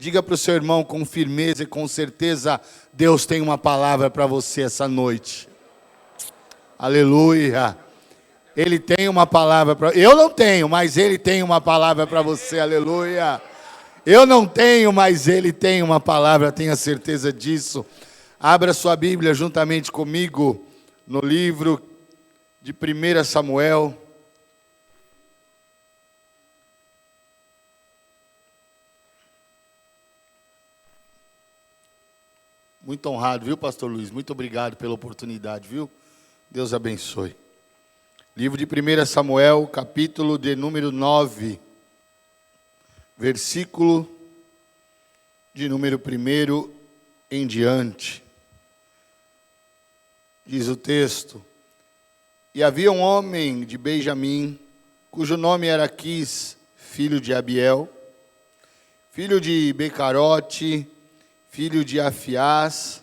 Diga para o seu irmão com firmeza e com certeza, Deus tem uma palavra para você essa noite. Aleluia. Ele tem uma palavra para... Eu não tenho, mas Ele tem uma palavra para você. Aleluia. Eu não tenho, mas Ele tem uma palavra, tenha certeza disso. Abra sua Bíblia juntamente comigo no livro de 1 Samuel. Muito honrado, viu, pastor Luiz? Muito obrigado pela oportunidade, viu? Deus abençoe. Livro de 1 Samuel, capítulo de número 9, versículo de número 1 em diante. Diz o texto: E havia um homem de Benjamim, cujo nome era Quis, filho de Abiel, filho de Becarote, filho de Afiás,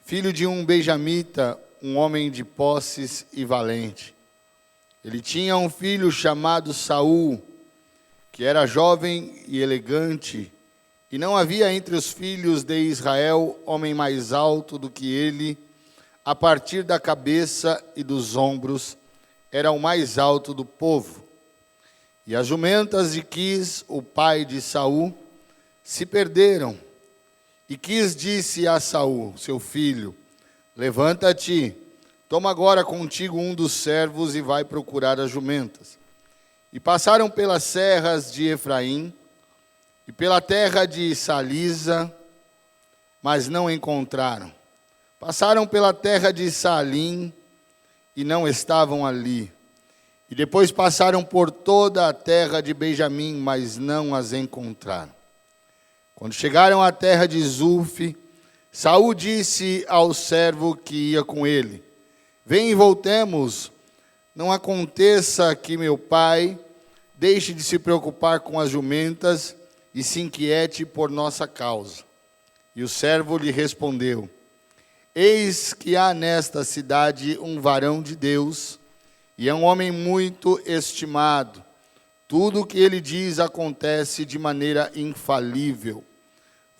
filho de um benjamita, um homem de posses e valente. Ele tinha um filho chamado Saul, que era jovem e elegante, e não havia entre os filhos de Israel homem mais alto do que ele. A partir da cabeça e dos ombros, era o mais alto do povo. E as jumentas de Quis, o pai de Saul, se perderam. E Quis disse a Saul, seu filho: Levanta-te, toma agora contigo um dos servos e vai procurar as jumentas. E passaram pelas serras de Efraim e pela terra de Salisa, mas não encontraram. Passaram pela terra de Salim e não estavam ali. E depois passaram por toda a terra de Benjamim, mas não as encontraram. Quando chegaram à terra de Zuf, Saul disse ao servo que ia com ele: Vem e voltemos, não aconteça que meu pai deixe de se preocupar com as jumentas e se inquiete por nossa causa. E o servo lhe respondeu: Eis que há nesta cidade um varão de Deus, e é um homem muito estimado. Tudo o que ele diz acontece de maneira infalível.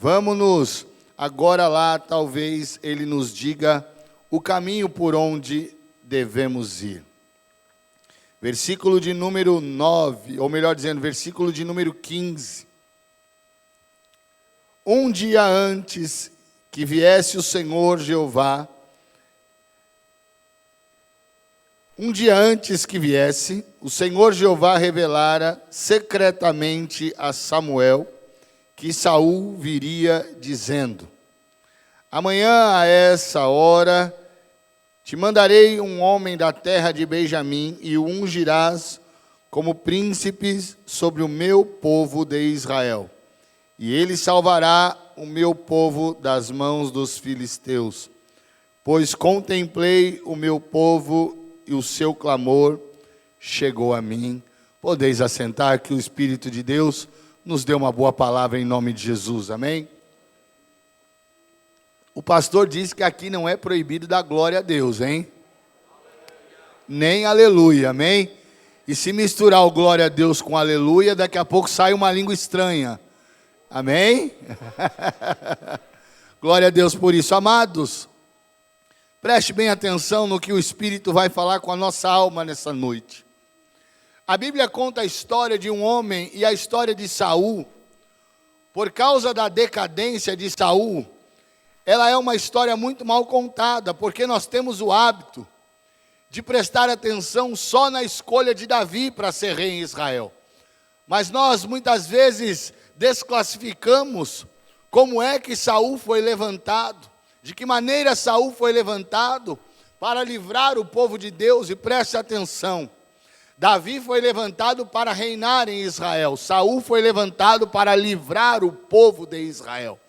Vamos-nos agora lá, talvez ele nos diga o caminho por onde devemos ir. Versículo de número 9, ou melhor dizendo, versículo de número 15. Um dia antes que viesse o Senhor Jeová, o Senhor Jeová revelara secretamente a Samuel que Saul viria dizendo: Amanhã a essa hora te mandarei um homem da terra de Benjamim e o ungirás como príncipe sobre o meu povo de Israel. E ele salvará o meu povo das mãos dos filisteus. Pois contemplei o meu povo e o seu clamor chegou a mim. Podeis assentar, que o Espírito de Deus nos dê uma boa palavra em nome de Jesus, amém? O pastor disse que aqui não é proibido dar glória a Deus, hein? Nem aleluia, amém? E se misturar o glória a Deus com aleluia, daqui a pouco sai uma língua estranha, amém? Glória a Deus por isso, amados. Preste bem atenção no que o Espírito vai falar com a nossa alma nessa noite. A Bíblia conta a história de um homem e a história de Saul. Por causa da decadência de Saul, ela é uma história muito mal contada, porque nós temos o hábito de prestar atenção só na escolha de Davi para ser rei em Israel. Mas nós muitas vezes desclassificamos como é que Saul foi levantado, de que maneira Saul foi levantado para livrar o povo de Deus. E preste atenção, Davi foi levantado para reinar em Israel, Saul foi levantado para livrar o povo de Israel.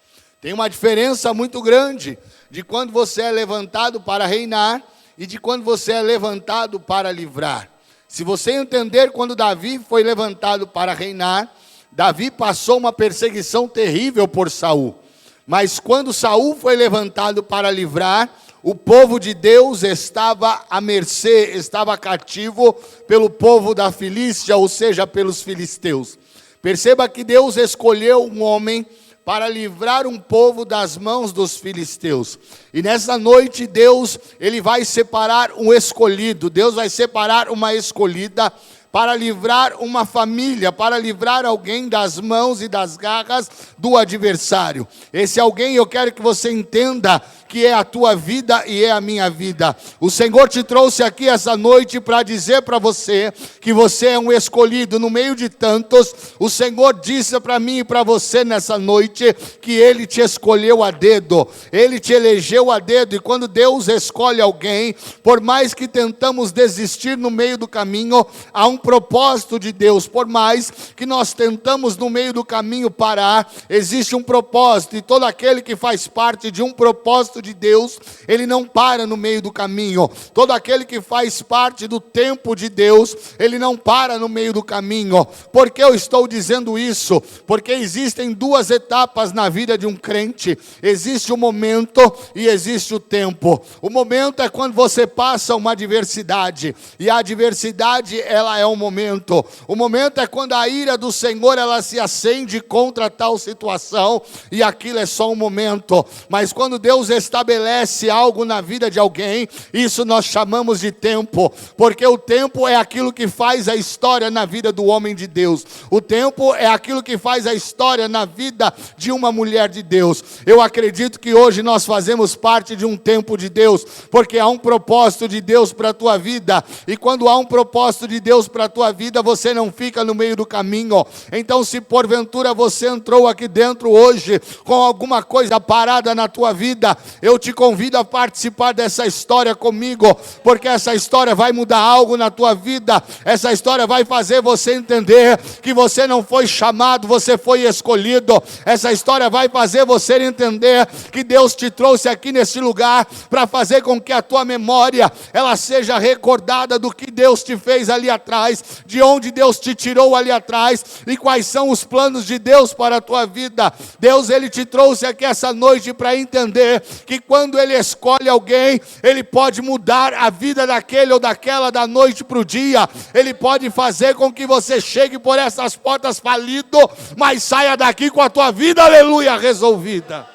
Tem uma diferença muito grande de quando você é levantado para reinar e de quando você é levantado para livrar. Se você entender, quando Davi foi levantado para reinar, Davi passou uma perseguição terrível por Saul. Mas quando Saul foi levantado para livrar, o povo de Deus estava à mercê, estava cativo pelo povo da Filístia, ou seja, pelos filisteus. Perceba que Deus escolheu um homem para livrar um povo das mãos dos filisteus. E nessa noite Deus, ele vai separar um escolhido, Deus vai separar uma escolhida para livrar uma família, para livrar alguém das mãos e das garras do adversário. Esse alguém, eu quero que você entenda que é a tua vida e é a minha vida. O Senhor te trouxe aqui essa noite para dizer para você que você é um escolhido no meio de tantos. O Senhor disse para mim e para você nessa noite que Ele te escolheu a dedo, Ele te elegeu a dedo. E quando Deus escolhe alguém, por mais que tentamos desistir no meio do caminho, há um propósito de Deus. Por mais que nós tentamos no meio do caminho parar, existe um propósito. E todo aquele que faz parte de um propósito de Deus, ele não para no meio do caminho. Todo aquele que faz parte do tempo de Deus, ele não para no meio do caminho. Por que eu estou dizendo isso? Porque existem duas etapas na vida de um crente. Existe o momento e existe o tempo. O momento é quando você passa uma adversidade, e a adversidade, ela é um momento. O momento é quando a ira do Senhor, ela se acende contra tal situação, e aquilo é só um momento. Mas quando Deus estabelece algo na vida de alguém, isso nós chamamos de tempo, porque o tempo é aquilo que faz a história na vida do homem de Deus. O tempo é aquilo que faz a história na vida de uma mulher de Deus. Eu acredito que hoje nós fazemos parte de um tempo de Deus, porque há um propósito de Deus para a tua vida, e quando há um propósito de Deus para a tua vida, você não fica no meio do caminho. Então, se porventura você entrou aqui dentro hoje com alguma coisa parada na tua vida, eu te convido a participar dessa história comigo, porque essa história vai mudar algo na tua vida. Essa história vai fazer você entender que você não foi chamado, você foi escolhido. Essa história vai fazer você entender que Deus te trouxe aqui nesse lugar para fazer com que a tua memória, ela seja recordada do que Deus te fez ali atrás, de onde Deus te tirou ali atrás, e quais são os planos de Deus para a tua vida. Deus, ele te trouxe aqui essa noite para entender que quando ele escolhe alguém, ele pode mudar a vida daquele ou daquela da noite para o dia. Ele pode fazer com que você chegue por essas portas falido, mas saia daqui com a tua vida, aleluia, resolvida.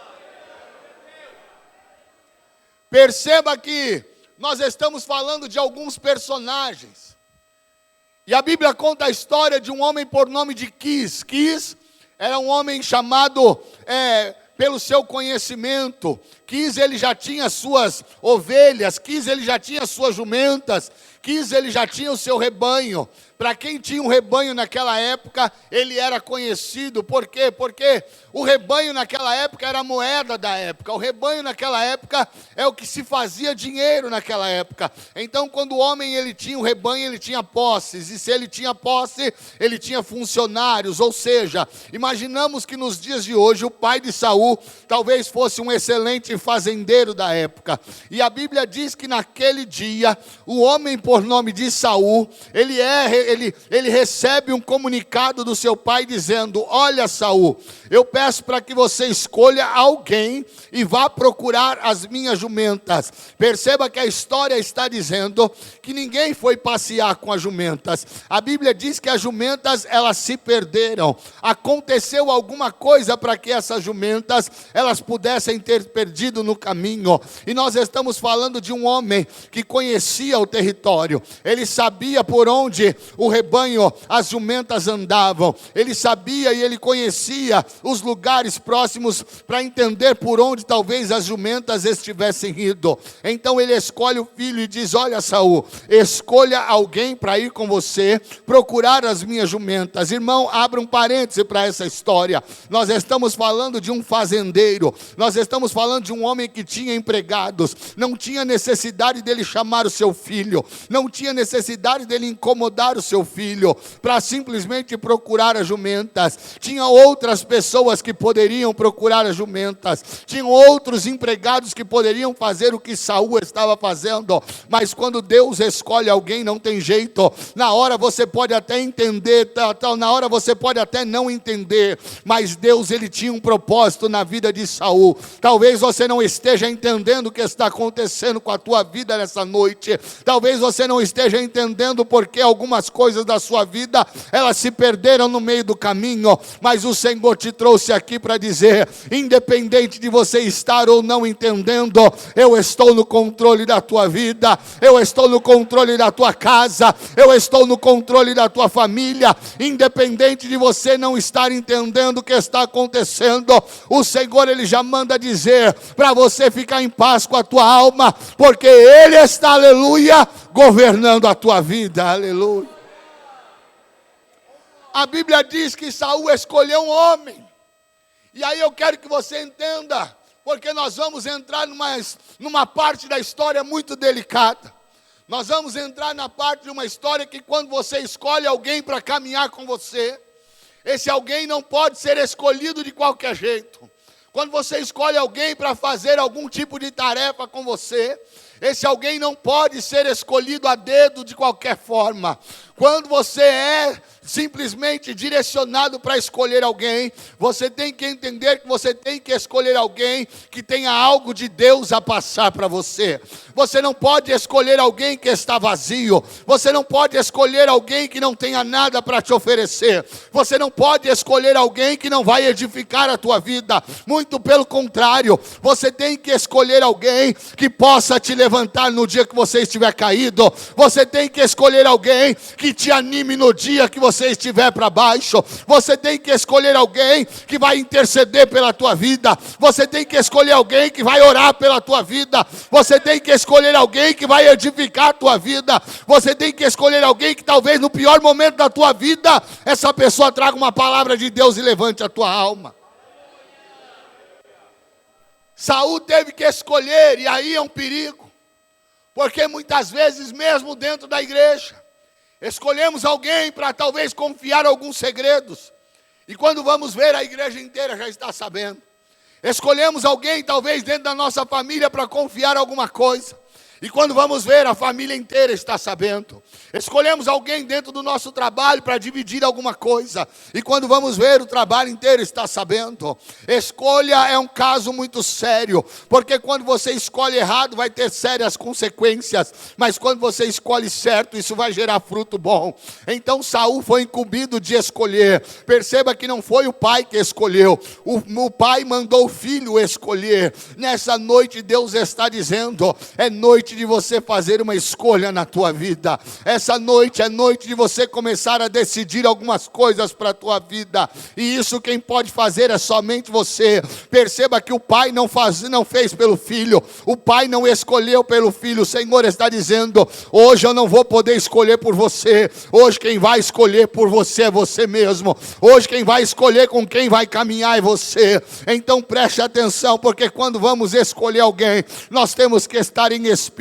Perceba que nós estamos falando de alguns personagens, e a Bíblia conta a história de um homem por nome de Quis. Quis era um homem chamado pelo seu conhecimento. Quis, ele já tinha suas ovelhas. Quis, ele já tinha suas jumentas. Quis, ele já tinha o seu rebanho. Para quem tinha um rebanho naquela época, ele era conhecido. Por quê? Porque o rebanho naquela época era a moeda da época. O rebanho naquela época é o que se fazia dinheiro naquela época. Então, quando o homem ele tinha um rebanho, ele tinha posses. E se ele tinha posse, ele tinha funcionários. Ou seja, imaginamos que nos dias de hoje, o pai de Saul talvez fosse um excelente fazendeiro da época. E a Bíblia diz que naquele dia, o homem por nome de Saul, ele recebe um comunicado do seu pai dizendo: olha, Saul, eu peço para que você escolha alguém e vá procurar as minhas jumentas. Perceba que a história está dizendo que ninguém foi passear com as jumentas. A Bíblia diz que as jumentas, elas se perderam. Aconteceu alguma coisa para que essas jumentas, elas pudessem ter perdido no caminho. E nós estamos falando de um homem que conhecia o território. Ele sabia por onde o rebanho, as jumentas andavam. Ele sabia e ele conhecia os lugares próximos para entender por onde talvez as jumentas estivessem indo. Então ele escolhe o filho e diz: olha, Saul, escolha alguém para ir com você procurar as minhas jumentas. Irmão, abra um parêntese para essa história. Nós estamos falando de um fazendeiro. Nós estamos falando de um homem que tinha empregados. Não tinha necessidade dele chamar o seu filho. Não tinha necessidade dele incomodar o seu filho para simplesmente procurar as jumentas. Tinha outras pessoas que poderiam procurar as jumentas. Tinham outros empregados que poderiam fazer o que Saul estava fazendo. Mas quando Deus escolhe alguém, não tem jeito. Na hora você pode até entender, na hora você pode até não entender, mas Deus, ele tinha um propósito na vida de Saul. Talvez você não esteja entendendo o que está acontecendo com a tua vida nessa noite. Talvez você não esteja entendendo porque algumas coisas da sua vida, elas se perderam no meio do caminho, mas o Senhor te trouxe aqui para dizer, independente de você estar ou não entendendo, eu estou no controle da tua vida, eu estou no controle da tua casa, eu estou no controle da tua família, independente de você não estar entendendo o que está acontecendo, o Senhor Ele já manda dizer para você ficar em paz com a tua alma, porque Ele está, aleluia, governando a tua vida, aleluia. A Bíblia diz que Saul escolheu um homem, e aí eu quero que você entenda, porque nós vamos entrar numa parte da história muito delicada. Nós vamos entrar na parte de uma história que quando você escolhe alguém para caminhar com você, esse alguém não pode ser escolhido de qualquer jeito. Quando você escolhe alguém para fazer algum tipo de tarefa com você, esse alguém não pode ser escolhido a dedo de qualquer forma. Quando você é simplesmente direcionado para escolher alguém, você tem que entender que você tem que escolher alguém que tenha algo de Deus a passar para você. Você não pode escolher alguém que está vazio. Você não pode escolher alguém que não tenha nada para te oferecer. Você não pode escolher alguém que não vai edificar a tua vida. Muito pelo contrário, você tem que escolher alguém que possa te levantar no dia que você estiver caído. Você tem que escolher alguém que te anime no dia que você estiver para baixo. Você tem que escolher alguém que vai interceder pela tua vida. Você tem que escolher alguém que vai orar pela tua vida. Você tem que escolher alguém que vai edificar a tua vida. Você tem que escolher alguém que talvez no pior momento da tua vida, essa pessoa traga uma palavra de Deus e levante a tua alma. Saul teve que escolher, e aí é um perigo, porque muitas vezes mesmo dentro da igreja, escolhemos alguém para talvez confiar alguns segredos, e quando vamos ver, a igreja inteira já está sabendo. Escolhemos alguém talvez dentro da nossa família para confiar alguma coisa, e quando vamos ver, a família inteira está sabendo. Escolhemos alguém dentro do nosso trabalho para dividir alguma coisa, e quando vamos ver, o trabalho inteiro está sabendo. Escolha é um caso muito sério, porque quando você escolhe errado vai ter sérias consequências, mas quando você escolhe certo, isso vai gerar fruto bom. Então Saul foi incumbido de escolher. Perceba que não foi o pai que escolheu, o pai mandou o filho escolher. Nessa noite Deus está dizendo, é noite de você fazer uma escolha na tua vida. Essa noite é noite de você começar a decidir algumas coisas para a tua vida, e isso quem pode fazer é somente você. Perceba que o pai não fez pelo filho, o pai não escolheu pelo filho. O Senhor está dizendo, hoje eu não vou poder escolher por você, hoje quem vai escolher por você é você mesmo, hoje quem vai escolher com quem vai caminhar é você. Então preste atenção, porque quando vamos escolher alguém, nós temos que estar em espírito,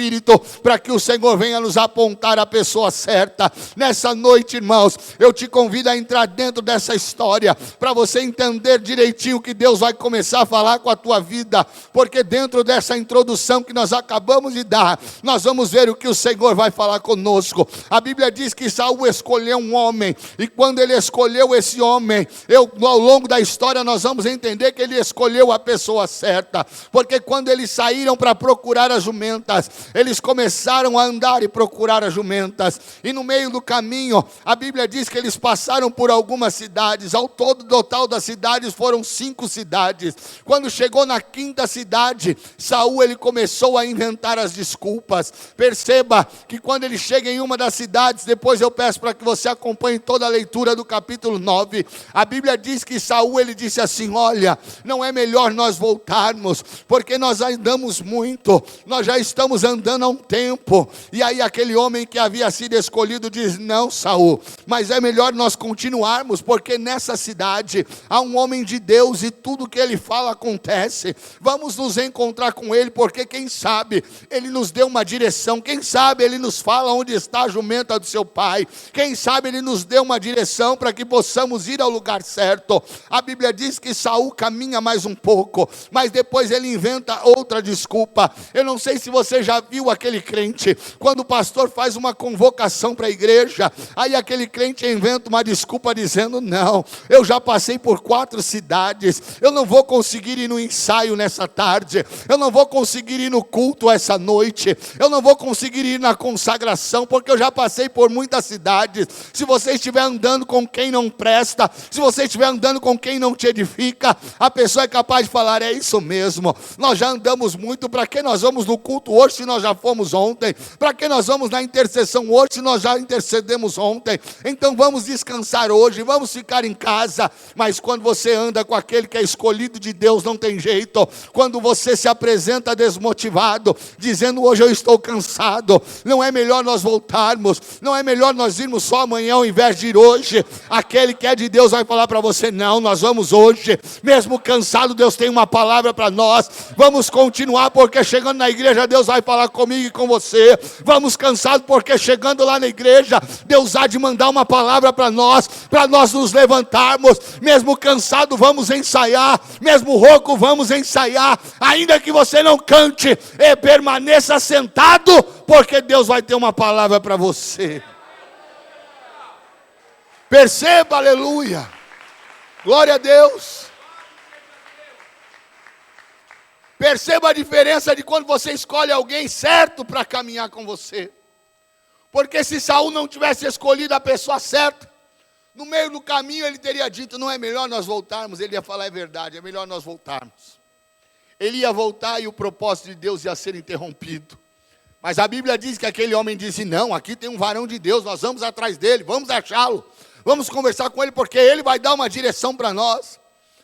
para que o Senhor venha nos apontar a pessoa certa. Nessa noite, irmãos, eu te convido a entrar dentro dessa história, para você entender direitinho o que Deus vai começar a falar com a tua vida, porque dentro dessa introdução que nós acabamos de dar, nós vamos ver o que o Senhor vai falar conosco. A Bíblia diz que Saul escolheu um homem, e quando ele escolheu esse homem, ao longo da história nós vamos entender que ele escolheu a pessoa certa, porque quando eles saíram para procurar as jumentas, eles começaram a andar e procurar as jumentas, e no meio do caminho, a Bíblia diz que eles passaram por algumas cidades. Ao todo, o total das cidades foram 5 cidades. Quando chegou na 5ª cidade, Saul ele começou a inventar as desculpas. Perceba que quando ele chega em uma das cidades, depois eu peço para que você acompanhe toda a leitura do capítulo 9, a Bíblia diz que Saul ele disse assim, olha, não é melhor nós voltarmos, porque nós andamos muito, nós já estamos andando há um tempo. E aí aquele homem que havia sido escolhido diz, não, Saul, mas é melhor nós continuarmos, porque nessa cidade há um homem de Deus, e tudo que ele fala acontece. Vamos nos encontrar com ele, porque quem sabe ele nos deu uma direção, quem sabe ele nos fala onde está a jumenta do seu pai, quem sabe ele nos deu uma direção para que possamos ir ao lugar certo. A Bíblia diz que Saul caminha mais um pouco, mas depois ele inventa outra desculpa. Eu não sei se você já viu aquele crente, quando o pastor faz uma convocação para a igreja, aí aquele crente inventa uma desculpa dizendo, não, eu já passei por 4 cidades, eu não vou conseguir ir no ensaio nessa tarde, eu não vou conseguir ir no culto essa noite, eu não vou conseguir ir na consagração, porque eu já passei por muitas cidades. Se você estiver andando com quem não presta, se você estiver andando com quem não te edifica, a pessoa é capaz de falar, é isso mesmo, nós já andamos muito, para que nós vamos no culto hoje se nós já fomos ontem? Para que nós vamos na intercessão hoje se nós já intercedemos ontem? Então vamos descansar hoje, vamos ficar em casa. Mas quando você anda com aquele que é escolhido de Deus, não tem jeito. Quando você se apresenta desmotivado, dizendo hoje eu estou cansado, não é melhor nós voltarmos, não é melhor nós irmos só amanhã ao invés de ir hoje? Aquele que é de Deus vai falar para você, não, nós vamos hoje, mesmo cansado, Deus tem uma palavra para nós, vamos continuar, porque chegando na igreja, Deus vai falar comigo e com você. Vamos cansados, porque chegando lá na igreja, Deus há de mandar uma palavra para nós nos levantarmos. Mesmo cansado, vamos ensaiar, mesmo rouco, vamos ensaiar, ainda que você não cante, permaneça sentado, porque Deus vai ter uma palavra para você. Perceba, aleluia, glória a Deus. Perceba a diferença de quando você escolhe alguém certo para caminhar com você. Porque se Saul não tivesse escolhido a pessoa certa, no meio do caminho ele teria dito, não é melhor nós voltarmos? Ele ia falar, é verdade, é melhor nós voltarmos. Ele ia voltar e o propósito de Deus ia ser interrompido. Mas a Bíblia diz que aquele homem disse, não, aqui tem um varão de Deus, nós vamos atrás dele, vamos achá-lo, vamos conversar com ele, porque ele vai dar uma direção para nós.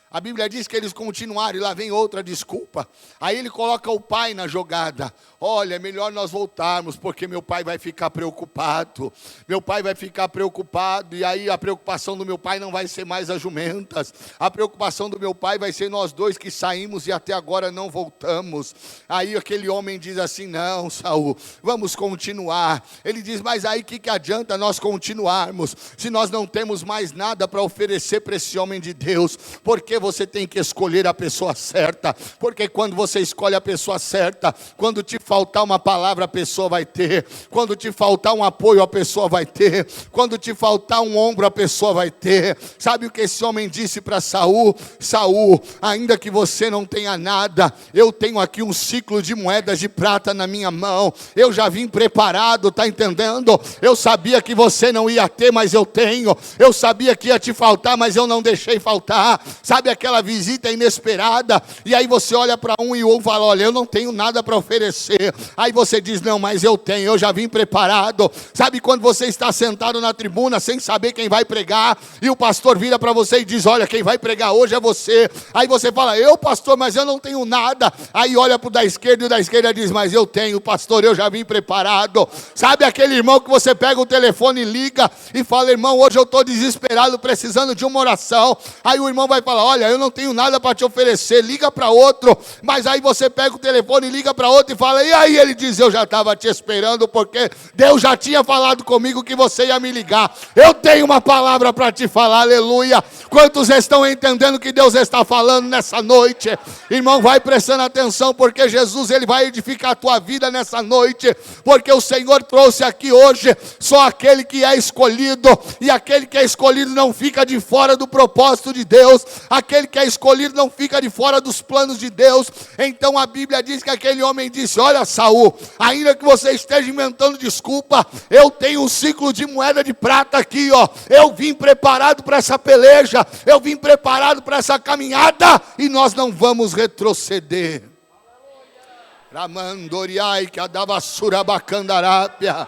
A Bíblia diz que eles continuaram, e lá vem outra desculpa. Aí ele coloca o pai na jogada. Olha, é melhor nós voltarmos, porque meu pai vai ficar preocupado. Meu pai vai ficar preocupado, e aí a preocupação do meu pai não vai ser mais as jumentas. A preocupação do meu pai vai ser nós dois que saímos e até agora não voltamos. Aí aquele homem diz assim, não, Saul, vamos continuar. Ele diz, mas aí que adianta nós continuarmos, se nós não temos mais nada para oferecer para esse homem de Deus? Porque você tem que escolher a pessoa certa, porque quando você escolhe a pessoa certa, quando te faltar uma palavra, a pessoa vai ter, quando te faltar um apoio, a pessoa vai ter, quando te faltar um ombro, a pessoa vai ter. Sabe o que esse homem disse para Saul? Saul, ainda que você não tenha nada, eu tenho aqui um ciclo de moedas de prata na minha mão, eu já vim preparado, está entendendo? Eu sabia que você não ia ter, mas eu tenho, eu sabia que ia te faltar, mas eu não deixei faltar. Sabe aquela visita inesperada, e aí você olha para um e o outro fala, olha, eu não tenho nada para oferecer. Aí você diz, não, mas eu tenho, eu já vim preparado. Sabe quando você está sentado na tribuna, sem saber quem vai pregar, e o pastor vira para você e diz, olha, quem vai pregar hoje é você. Aí você fala, eu pastor, mas eu não tenho nada. Aí olha para o da esquerda, e o da esquerda diz, mas eu tenho, pastor, eu já vim preparado. Sabe aquele irmão que você pega o telefone e liga, e fala, irmão, hoje eu estou desesperado, precisando de uma oração. Aí o irmão vai falar, olha, eu não tenho nada para te oferecer, liga para outro. Mas aí você pega o telefone e liga para outro e fala, e aí ele diz, eu já estava te esperando, porque Deus já tinha falado comigo que você ia me ligar. Eu tenho uma palavra para te falar, aleluia. Quantos estão entendendo que Deus está falando nessa noite? Irmão, vai prestando atenção, porque Jesus, ele vai edificar a tua vida nessa noite, porque o Senhor trouxe aqui hoje só aquele que é escolhido, e aquele que é escolhido não fica de fora do propósito de Deus. Aquele que é escolhido não fica de fora dos planos de Deus. Então a Bíblia diz que aquele homem disse, olha Saul, ainda que você esteja inventando desculpa, eu tenho um ciclo de moeda de prata aqui, ó. Eu vim preparado para essa peleja, eu vim preparado para essa caminhada, e nós não vamos retroceder. Ramandoriai que adava surabacandarápia.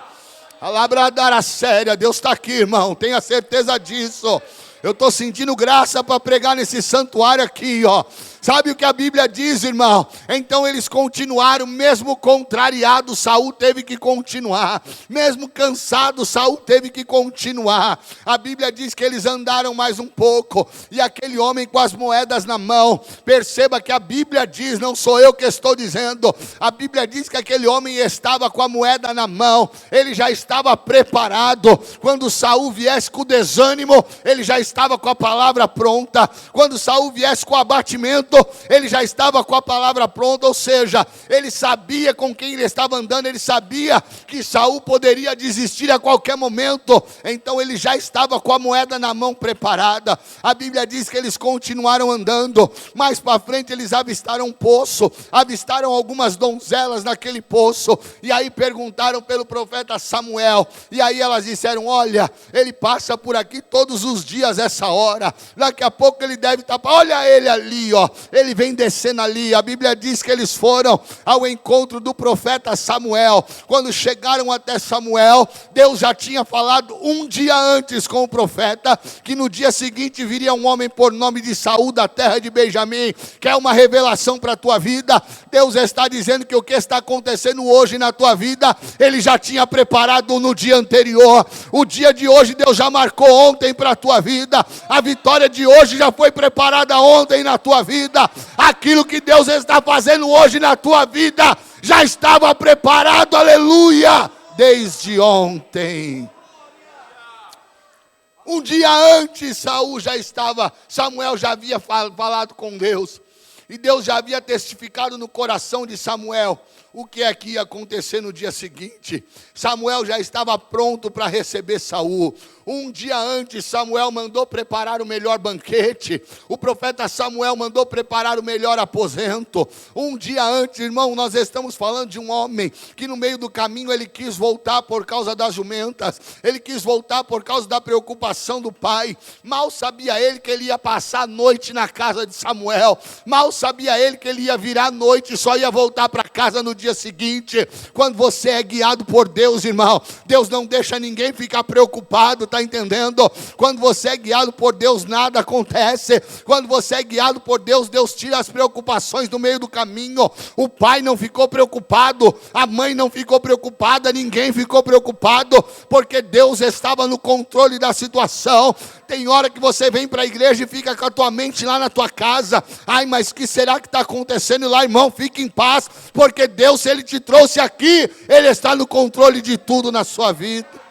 A labradara séria, Deus está aqui, irmão, tenha certeza disso. Eu estou sentindo graça para pregar nesse santuário aqui, ó. Sabe o que a Bíblia diz, irmão? Então eles continuaram, mesmo contrariado, Saul teve que continuar. Mesmo cansado, Saul teve que continuar. A Bíblia diz que eles andaram mais um pouco, e aquele homem com as moedas na mão, perceba que a Bíblia diz, não sou eu que estou dizendo, a Bíblia diz que aquele homem estava com a moeda na mão, ele já estava preparado. Quando Saul viesse com desânimo, ele já estava estava com a palavra pronta. Quando Saul viesse com abatimento, ele já estava com a palavra pronta, ou seja, ele sabia com quem ele estava andando, ele sabia que Saul poderia desistir a qualquer momento, então ele já estava com a moeda na mão preparada. A Bíblia diz que eles continuaram andando, mais para frente eles avistaram um poço, avistaram algumas donzelas naquele poço, e aí perguntaram pelo profeta Samuel, e aí elas disseram: olha, ele passa por aqui todos os dias essa hora, daqui a pouco ele deve estar, olha ele ali, ó, ele vem descendo ali. A Bíblia diz que eles foram ao encontro do profeta Samuel. Quando chegaram até Samuel, Deus já tinha falado um dia antes com o profeta, que no dia seguinte viria um homem por nome de Saul, da terra de Benjamim. Que é uma revelação para a tua vida. Deus está dizendo que o que está acontecendo hoje na tua vida, Ele já tinha preparado no dia anterior. O dia de hoje Deus já marcou ontem para a tua vida. A vitória de hoje já foi preparada ontem na tua vida. Aquilo que Deus está fazendo hoje na tua vida já estava preparado, aleluia, desde ontem. Um dia antes Samuel já havia falado com Deus. E Deus já havia testificado no coração de Samuel o que é que ia acontecer no dia seguinte. Samuel já estava pronto para receber Saul. Um dia antes, Samuel mandou preparar o melhor banquete. O profeta Samuel mandou preparar o melhor aposento. Um dia antes, irmão, nós estamos falando de um homem que no meio do caminho ele quis voltar por causa das jumentas. Ele quis voltar por causa da preocupação do pai. Mal sabia ele que ele ia passar a noite na casa de Samuel. Mal sabia ele que ele ia virar a noite e só ia voltar para casa no dia seguinte. Quando você é guiado por Deus, irmão, Deus não deixa ninguém ficar preocupado, está entendendo? Quando você é guiado por Deus, nada acontece. Quando você é guiado por Deus, Deus tira as preocupações do meio do caminho. O pai não ficou preocupado, a mãe não ficou preocupada, ninguém ficou preocupado, porque Deus estava no controle da situação. Tem hora que você vem para a igreja e fica com a tua mente lá na tua casa. Ai, mas o que será que está acontecendo lá, irmão? Fique em paz, porque Deus, se Ele te trouxe aqui, Ele está no controle de tudo na sua vida.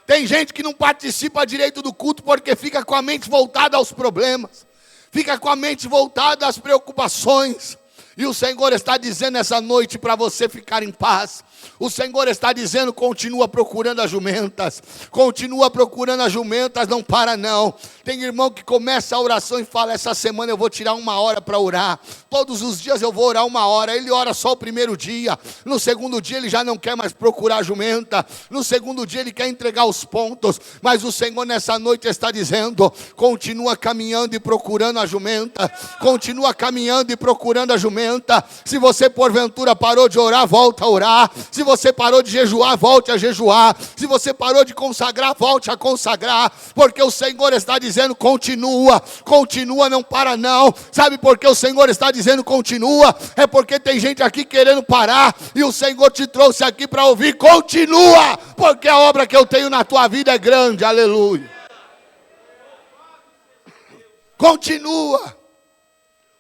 Tem gente que não participa direito do culto porque fica com a mente voltada aos problemas, fica com a mente voltada às preocupações. E o Senhor está dizendo essa noite para você ficar em paz. O Senhor está dizendo: continua procurando as jumentas. Continua procurando as jumentas, não para não. Tem irmão que começa a oração e fala: essa semana eu vou tirar 1 hora para orar. Todos os dias eu vou orar 1 hora. Ele ora só o primeiro dia. No segundo dia ele já não quer mais procurar a jumenta. No segundo dia ele quer entregar os pontos. Mas o Senhor nessa noite está dizendo: continua caminhando e procurando a jumenta. Continua caminhando e procurando a jumenta. Se você porventura parou de orar, volta a orar. Se você parou de jejuar, volte a jejuar. Se você parou de consagrar, volte a consagrar. Porque o Senhor está dizendo: continua, continua, não para não. Sabe por que o Senhor está dizendo continua? É porque tem gente aqui querendo parar, e o Senhor te trouxe aqui para ouvir: continua, porque a obra que eu tenho na tua vida é grande, aleluia. Continua,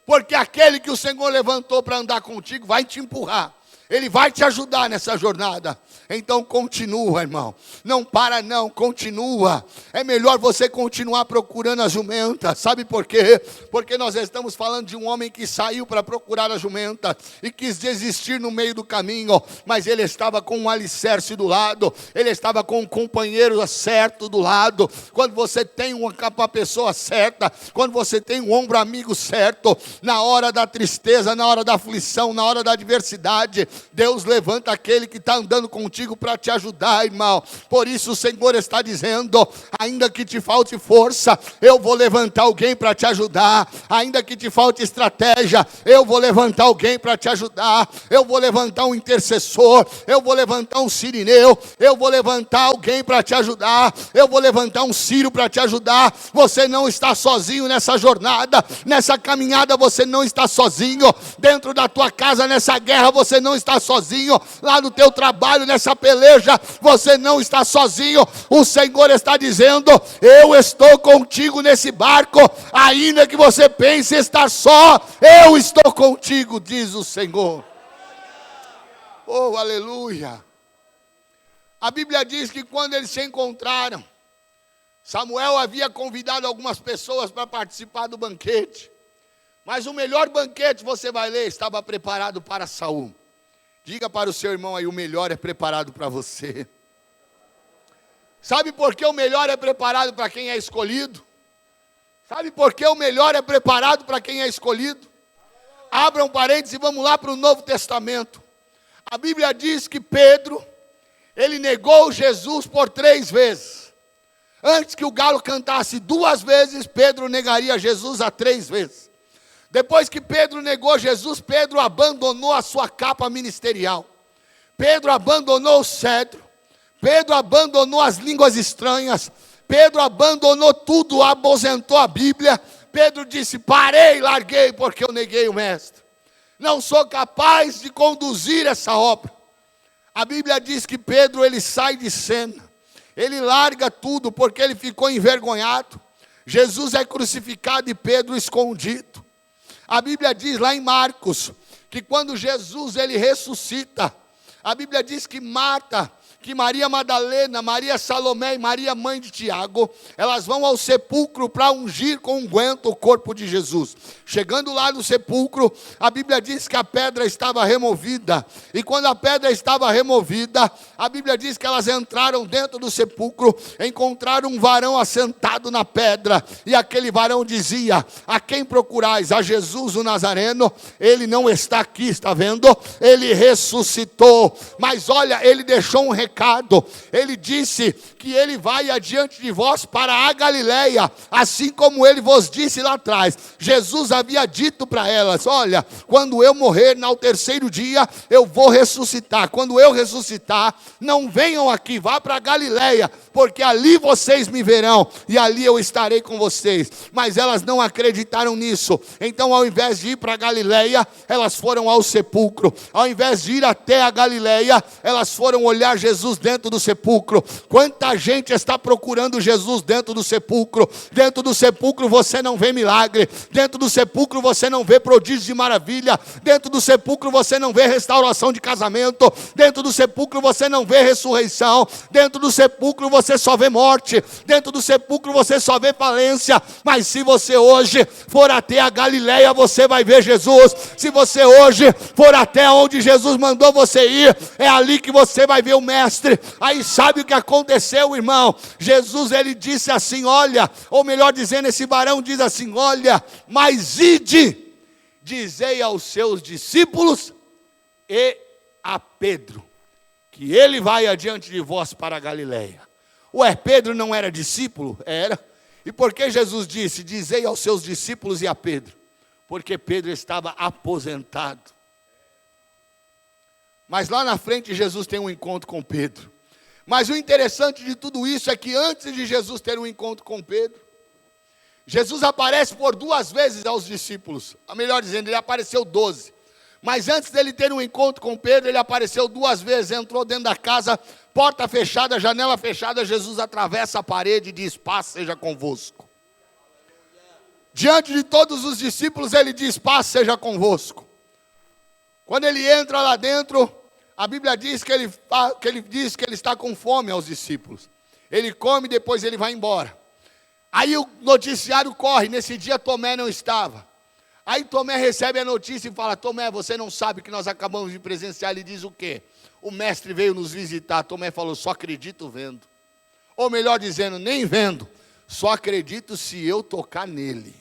porque aquele que o Senhor levantou para andar contigo vai te empurrar. Ele vai te ajudar nessa jornada. Então continua, irmão. Não para não, continua. É melhor você continuar procurando as jumentas. Sabe por quê? Porque nós estamos falando de um homem que saiu para procurar a jumenta e quis desistir no meio do caminho. Mas ele estava com um alicerce do lado. Ele estava com um companheiro certo do lado. Quando você tem uma pessoa certa, quando você tem um ombro amigo certo, na hora da tristeza, na hora da aflição, na hora da adversidade, Deus levanta aquele que está andando contigo para te ajudar, irmão. Por isso o Senhor está dizendo: ainda que te falte força, eu vou levantar alguém para te ajudar. Ainda que te falte estratégia, eu vou levantar alguém para te ajudar. Eu vou levantar um intercessor, eu vou levantar um sirineu, eu vou levantar alguém para te ajudar. Eu vou levantar um Ciro para te ajudar. Você não está sozinho nessa jornada, nessa caminhada você não está sozinho. Dentro da tua casa, nessa guerra, você não está sozinho. Lá no teu trabalho, nessa peleja, você não está sozinho. O Senhor está dizendo: eu estou contigo nesse barco. Ainda que você pense estar só, eu estou contigo, diz o Senhor. Oh, aleluia. A Bíblia diz que quando eles se encontraram, Samuel havia convidado algumas pessoas para participar do banquete. Mas o melhor banquete, você vai ler, estava preparado para Saul. Diga para o seu irmão aí, o melhor é preparado para você. Sabe por que o melhor é preparado para quem é escolhido? Sabe por que o melhor é preparado para quem é escolhido? Abra um parênteses e vamos lá para o Novo Testamento. A Bíblia diz que Pedro, ele negou Jesus por 3 vezes. Antes que o galo cantasse 2 vezes, Pedro negaria Jesus a 3 vezes. Depois que Pedro negou Jesus, Pedro abandonou a sua capa ministerial. Pedro abandonou o cetro. Pedro abandonou as línguas estranhas. Pedro abandonou tudo, aposentou a Bíblia. Pedro disse, parei, larguei, porque eu neguei o mestre. Não sou capaz de conduzir essa obra. A Bíblia diz que Pedro, ele sai de cena. Ele larga tudo, porque ele ficou envergonhado. Jesus é crucificado e Pedro escondido. A Bíblia diz lá em Marcos, que quando Jesus ele ressuscita, a Bíblia diz que Marta, que Maria Madalena, Maria Salomé e Maria mãe de Tiago, elas vão ao sepulcro para ungir com unguento o corpo de Jesus. Chegando lá no sepulcro, a Bíblia diz que a pedra estava removida. E quando a pedra estava removida, a Bíblia diz que elas entraram dentro do sepulcro, encontraram um varão assentado na pedra. E aquele varão dizia, a quem procurais? A Jesus o Nazareno? Ele não está aqui, está vendo? Ele ressuscitou. Mas olha, ele deixou um recado. Ele disse que ele vai adiante de vós para a Galileia, assim como ele vos disse lá atrás. Jesus havia dito para elas, olha, quando eu morrer, ao 3º dia, eu vou ressuscitar. Quando eu ressuscitar, não venham aqui, vá para a Galileia, porque ali vocês me verão, e ali eu estarei com vocês. Mas elas não acreditaram nisso. Então, ao invés de ir para a Galileia, elas foram ao sepulcro. Ao invés de ir até a Galileia, elas foram olhar Jesus dentro do sepulcro. Quanta gente está procurando Jesus dentro do sepulcro? Dentro do sepulcro você não vê milagre. Dentro do sepulcro você não vê prodígio de maravilha. Dentro do sepulcro você não vê restauração de casamento. Dentro do sepulcro você não vê ressurreição. Dentro do sepulcro você só vê morte. Dentro do sepulcro você só vê falência. Mas se você hoje for até a Galileia, você vai ver Jesus. Se você hoje for até onde Jesus mandou você ir, é ali que você vai ver o mestre. Aí sabe o que aconteceu, irmão? Jesus, ele disse assim, olha, ou melhor dizendo, esse varão diz assim, olha, mas ide, dizei aos seus discípulos e a Pedro, que ele vai adiante de vós para a Galileia. Ué, Pedro não era discípulo? Era. E por que Jesus disse, dizei aos seus discípulos e a Pedro? Porque Pedro estava aposentado. Mas lá na frente Jesus tem um encontro com Pedro. Mas o interessante de tudo isso é que antes de Jesus ter um encontro com Pedro, Jesus aparece por 2 vezes aos discípulos. Ou melhor dizendo, ele apareceu 12. Mas antes dele ter um encontro com Pedro, ele apareceu 2 vezes. Entrou dentro da casa, porta fechada, janela fechada. Jesus atravessa a parede e diz, paz seja convosco. Diante de todos os discípulos, ele diz, paz seja convosco. Quando ele entra lá dentro, a Bíblia diz que ele diz que ele está com fome aos discípulos. Ele come e depois ele vai embora. Aí o noticiário corre, nesse dia Tomé não estava. Aí Tomé recebe a notícia e fala, Tomé, você não sabe que nós acabamos de presenciar. Ele diz o quê? O mestre veio nos visitar. Tomé falou, só acredito vendo. Ou melhor dizendo, nem vendo, só acredito se eu tocar nele.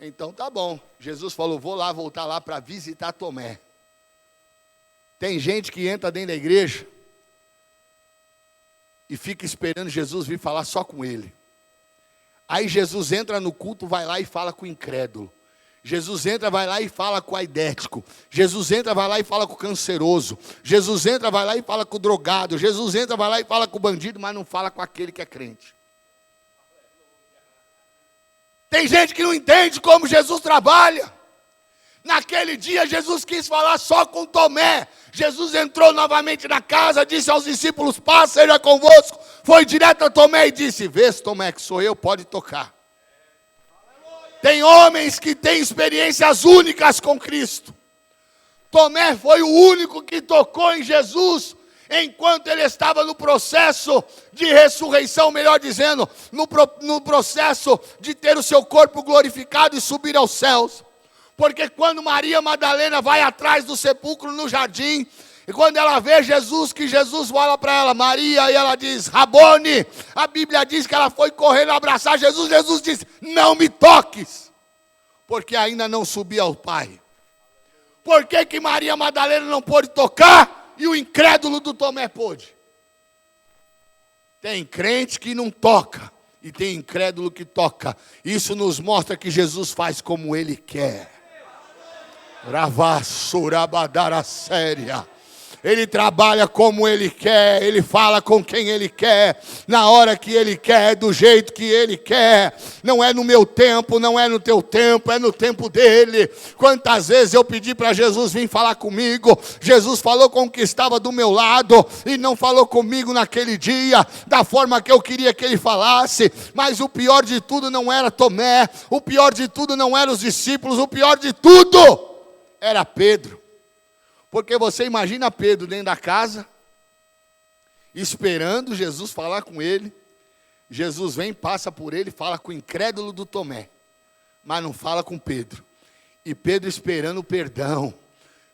Então tá bom, Jesus falou, vou lá, voltar lá para visitar Tomé. Tem gente que entra dentro da igreja e fica esperando Jesus vir falar só com ele. Aí Jesus entra no culto, vai lá e fala com o incrédulo. Jesus entra, vai lá e fala com o aidético. Jesus entra, vai lá e fala com o canceroso. Jesus entra, vai lá e fala com o drogado. Jesus entra, vai lá e fala com o bandido, mas não fala com aquele que é crente. Tem gente que não entende como Jesus trabalha. Naquele dia Jesus quis falar só com Tomé. Jesus entrou novamente na casa, disse aos discípulos, paz seja convosco. Foi direto a Tomé e disse, vês Tomé que sou eu, pode tocar. Tem homens que têm experiências únicas com Cristo. Tomé foi o único que tocou em Jesus enquanto ele estava no processo de ressurreição, melhor dizendo, no processo de ter o seu corpo glorificado e subir aos céus. Porque quando Maria Madalena vai atrás do sepulcro no jardim, e quando ela vê Jesus, que Jesus fala para ela, Maria, e ela diz, Rabone, a Bíblia diz que ela foi correndo abraçar Jesus, Jesus disse, não me toques, porque ainda não subi ao Pai. Por que Maria Madalena não pôde tocar, e o incrédulo do Tomé pôde? Tem crente que não toca, e tem incrédulo que toca. Isso nos mostra que Jesus faz como Ele quer. Ravassurabadara séria. Ele trabalha como Ele quer, Ele fala com quem Ele quer, na hora que Ele quer, do jeito que Ele quer. Não é no meu tempo, não é no teu tempo, é no tempo dEle. Quantas vezes eu pedi para Jesus vir falar comigo, Jesus falou com o que estava do meu lado, e não falou comigo naquele dia, da forma que eu queria que Ele falasse. Mas o pior de tudo não era Tomé, o pior de tudo não eram os discípulos, o pior de tudo era Pedro. Porque você imagina Pedro dentro da casa, esperando Jesus falar com ele. Jesus vem, passa por ele, fala com o incrédulo do Tomé, mas não fala com Pedro. E Pedro esperando o perdão,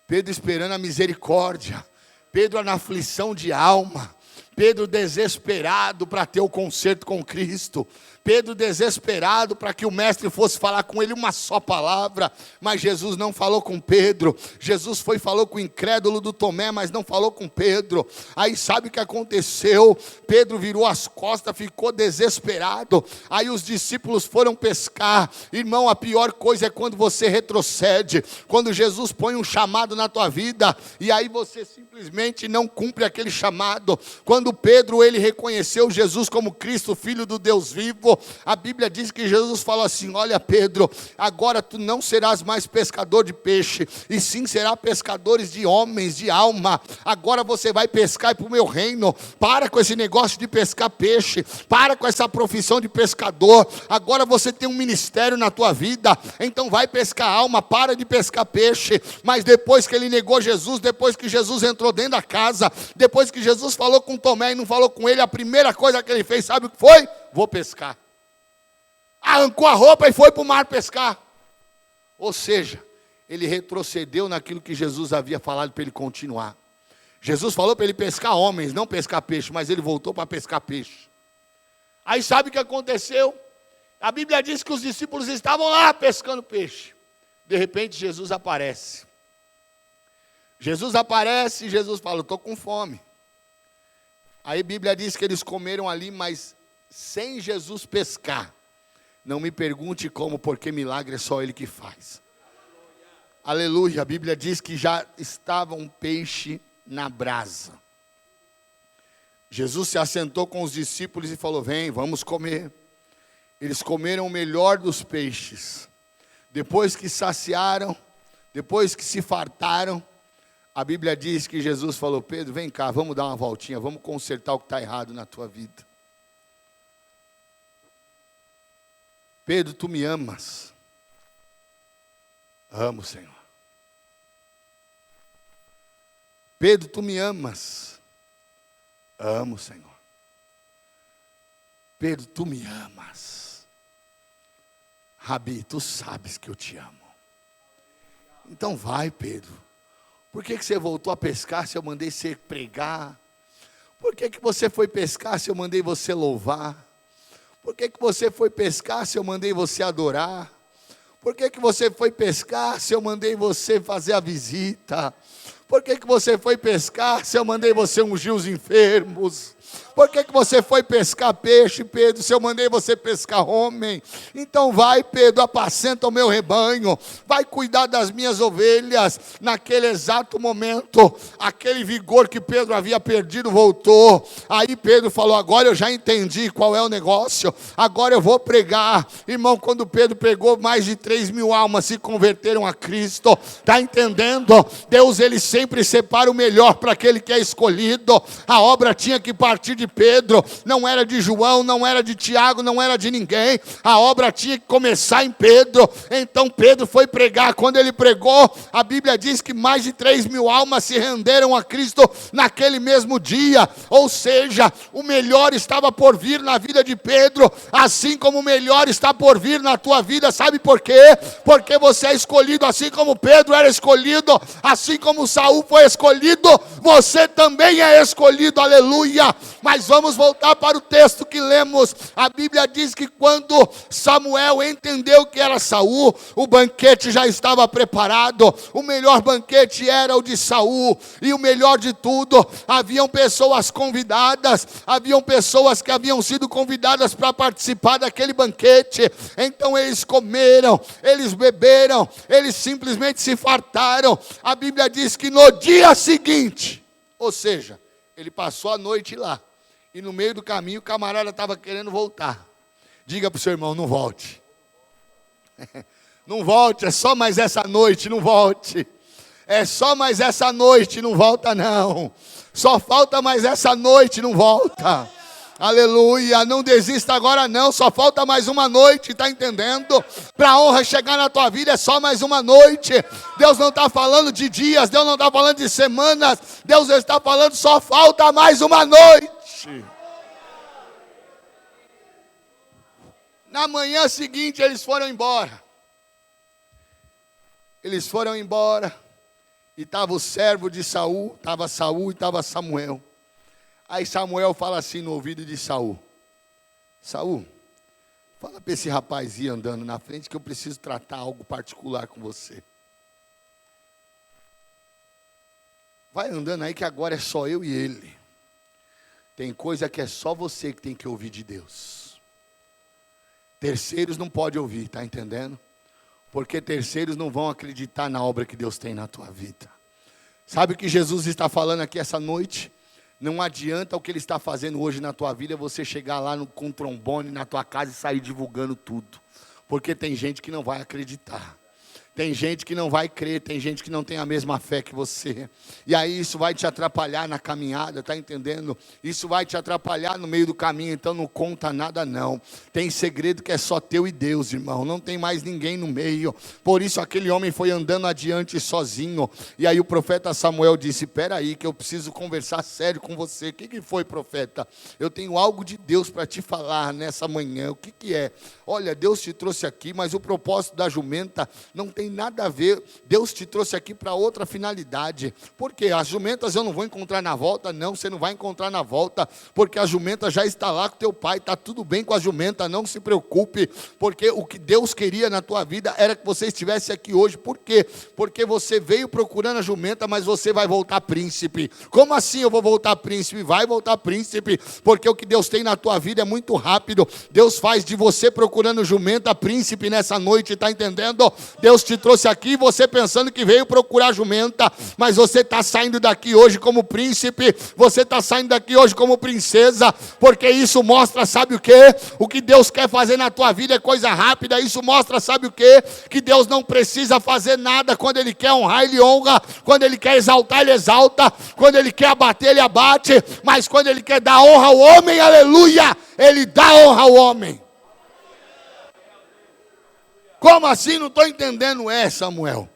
Pedro esperando a misericórdia, Pedro na aflição de alma, Pedro desesperado para ter o concerto com Cristo, Pedro desesperado para que o mestre fosse falar com ele uma só palavra, mas Jesus não falou com Pedro. Jesus falou com o incrédulo do Tomé, mas não falou com Pedro. Aí sabe o que aconteceu? Pedro virou as costas, ficou desesperado. Aí os discípulos foram pescar. Irmão, a pior coisa é quando você retrocede, quando Jesus põe um chamado na tua vida, e aí você simplesmente não cumpre aquele chamado. Quando Pedro, ele reconheceu Jesus como Cristo, Filho do Deus vivo, a Bíblia diz que Jesus falou assim, olha Pedro, agora tu não serás mais pescador de peixe, e sim será pescadores de homens, de alma. Agora você vai pescar para o meu reino. Para com esse negócio de pescar peixe, para com essa profissão de pescador. Agora você tem um ministério na tua vida, então vai pescar alma, para de pescar peixe. Mas depois que ele negou Jesus, depois que Jesus entrou dentro da casa, depois que Jesus falou com Tomé e não falou com ele, a primeira coisa que ele fez, sabe o que foi? Vou pescar. Arrancou a roupa e foi para o mar pescar. Ou seja, ele retrocedeu naquilo que Jesus havia falado para ele continuar. Jesus falou para ele pescar homens, não pescar peixe, mas ele voltou para pescar peixe. Aí sabe o que aconteceu? A Bíblia diz que os discípulos estavam lá pescando peixe. De repente Jesus aparece. Jesus aparece e Jesus fala, estou com fome. Aí a Bíblia diz que eles comeram ali, mas sem Jesus pescar. Não me pergunte como, porque milagre é só Ele que faz. Aleluia. A Bíblia diz que já estava um peixe na brasa. Jesus se assentou com os discípulos e falou, vem, vamos comer. Eles comeram o melhor dos peixes. Depois que saciaram, depois que se fartaram, a Bíblia diz que Jesus falou, Pedro, vem cá, vamos dar uma voltinha, vamos consertar o que está errado na tua vida. Pedro, tu me amas? Amo, Senhor. Pedro, tu me amas? Amo, Senhor. Pedro, tu me amas? Rabi, tu sabes que eu te amo. Então vai, Pedro. Por que você voltou a pescar se eu mandei você pregar? Por que você foi pescar se eu mandei você louvar? Por que você foi pescar se eu mandei você adorar? Por que você foi pescar se eu mandei você fazer a visita? Por que você foi pescar se eu mandei você ungir os enfermos? Por que você foi pescar peixe, Pedro, se eu mandei você pescar homem? Então vai, Pedro, apacenta o meu rebanho, vai cuidar das minhas ovelhas. Naquele exato momento, aquele vigor que Pedro havia perdido voltou. Aí Pedro falou, agora eu já entendi qual é o negócio, agora eu vou pregar. Irmão, quando Pedro pregou, mais de 3.000 almas se converteram a Cristo. Está entendendo? Deus, ele sempre sempre separa o melhor para aquele que é escolhido. A obra tinha que partir de Pedro, não era de João, não era de Tiago, não era de ninguém. A obra tinha que começar em Pedro. Então Pedro foi pregar. Quando ele pregou, a Bíblia diz que mais de 3.000 almas se renderam a Cristo naquele mesmo dia. Ou seja, o melhor estava por vir na vida de Pedro, assim como o melhor está por vir na tua vida. Sabe por quê? Porque você é escolhido, assim como Pedro era escolhido, assim como Saul foi escolhido, você também é escolhido, aleluia. Mas vamos voltar para o texto que lemos. A Bíblia diz que quando Samuel entendeu que era Saul, o banquete já estava preparado. O melhor banquete era o de Saul, e o melhor de tudo, haviam pessoas convidadas, haviam pessoas que haviam sido convidadas para participar daquele banquete. Então eles comeram, eles beberam, eles simplesmente se fartaram. A Bíblia diz que no dia seguinte, ou seja, ele passou a noite lá, e no meio do caminho o camarada estava querendo voltar. Diga para o seu irmão, não volte. Não volte, é só mais essa noite, não volte. É só mais essa noite, não volta não. Só falta mais essa noite, não volta. Aleluia, não desista agora não, só falta mais uma noite, está entendendo? Para a honra chegar na tua vida é só mais uma noite. Deus não está falando de dias, Deus não está falando de semanas, Deus está falando só falta mais uma noite. Na manhã seguinte eles foram embora. Eles foram embora e estava o servo de Saul, estava Saul e estava Samuel. Aí Samuel fala assim no ouvido de Saul: Saul, fala para esse rapaz ir andando na frente que eu preciso tratar algo particular com você. Vai andando aí que agora é só eu e ele. Tem coisa que é só você que tem que ouvir de Deus. Terceiros não pode ouvir, está entendendo? Porque terceiros não vão acreditar na obra que Deus tem na tua vida. Sabe o que Jesus está falando aqui essa noite? Não adianta o que Ele está fazendo hoje na tua vida, você chegar lá com um trombone na tua casa e sair divulgando tudo. Porque tem gente que não vai acreditar. Tem gente que não vai crer, tem gente que não tem a mesma fé que você. E aí isso vai te atrapalhar na caminhada, está entendendo? Isso vai te atrapalhar no meio do caminho, então não conta nada não. Tem segredo que é só teu e Deus, irmão. Não tem mais ninguém no meio. Por isso aquele homem foi andando adiante sozinho. E aí o profeta Samuel disse: espera aí que eu preciso conversar sério com você. O que foi, profeta? Eu tenho algo de Deus para te falar nessa manhã. O que é? Olha, Deus te trouxe aqui, mas o propósito da jumenta não tem nada a ver. Deus te trouxe aqui para outra finalidade. Porque as jumentas eu não vou encontrar na volta. Não, você não vai encontrar na volta, porque a jumenta já está lá com teu pai. Está tudo bem com a jumenta, não se preocupe. Porque o que Deus queria na tua vida era que você estivesse aqui hoje. Por quê? Porque você veio procurando a jumenta, mas você vai voltar príncipe. Como assim eu vou voltar príncipe? Vai voltar príncipe, porque o que Deus tem na tua vida é muito rápido. Deus faz de você procurando jumenta príncipe nessa noite, está entendendo? Deus te trouxe aqui, você pensando que veio procurar jumenta, mas você está saindo daqui hoje como príncipe, você está saindo daqui hoje como princesa, porque isso mostra, sabe o quê? O que Deus quer fazer na tua vida é coisa rápida. Isso mostra, sabe o quê? Que Deus não precisa fazer nada. Quando Ele quer honrar, Ele honra. Quando Ele quer exaltar, Ele exalta. Quando Ele quer abater, Ele abate. Mas quando Ele quer dar honra ao homem, aleluia, Ele dá honra ao homem. Como assim? Não estou entendendo. Samuel,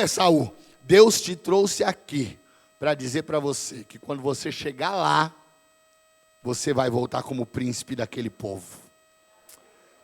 Saul, Deus te trouxe aqui para dizer para você que quando você chegar lá, você vai voltar como príncipe daquele povo.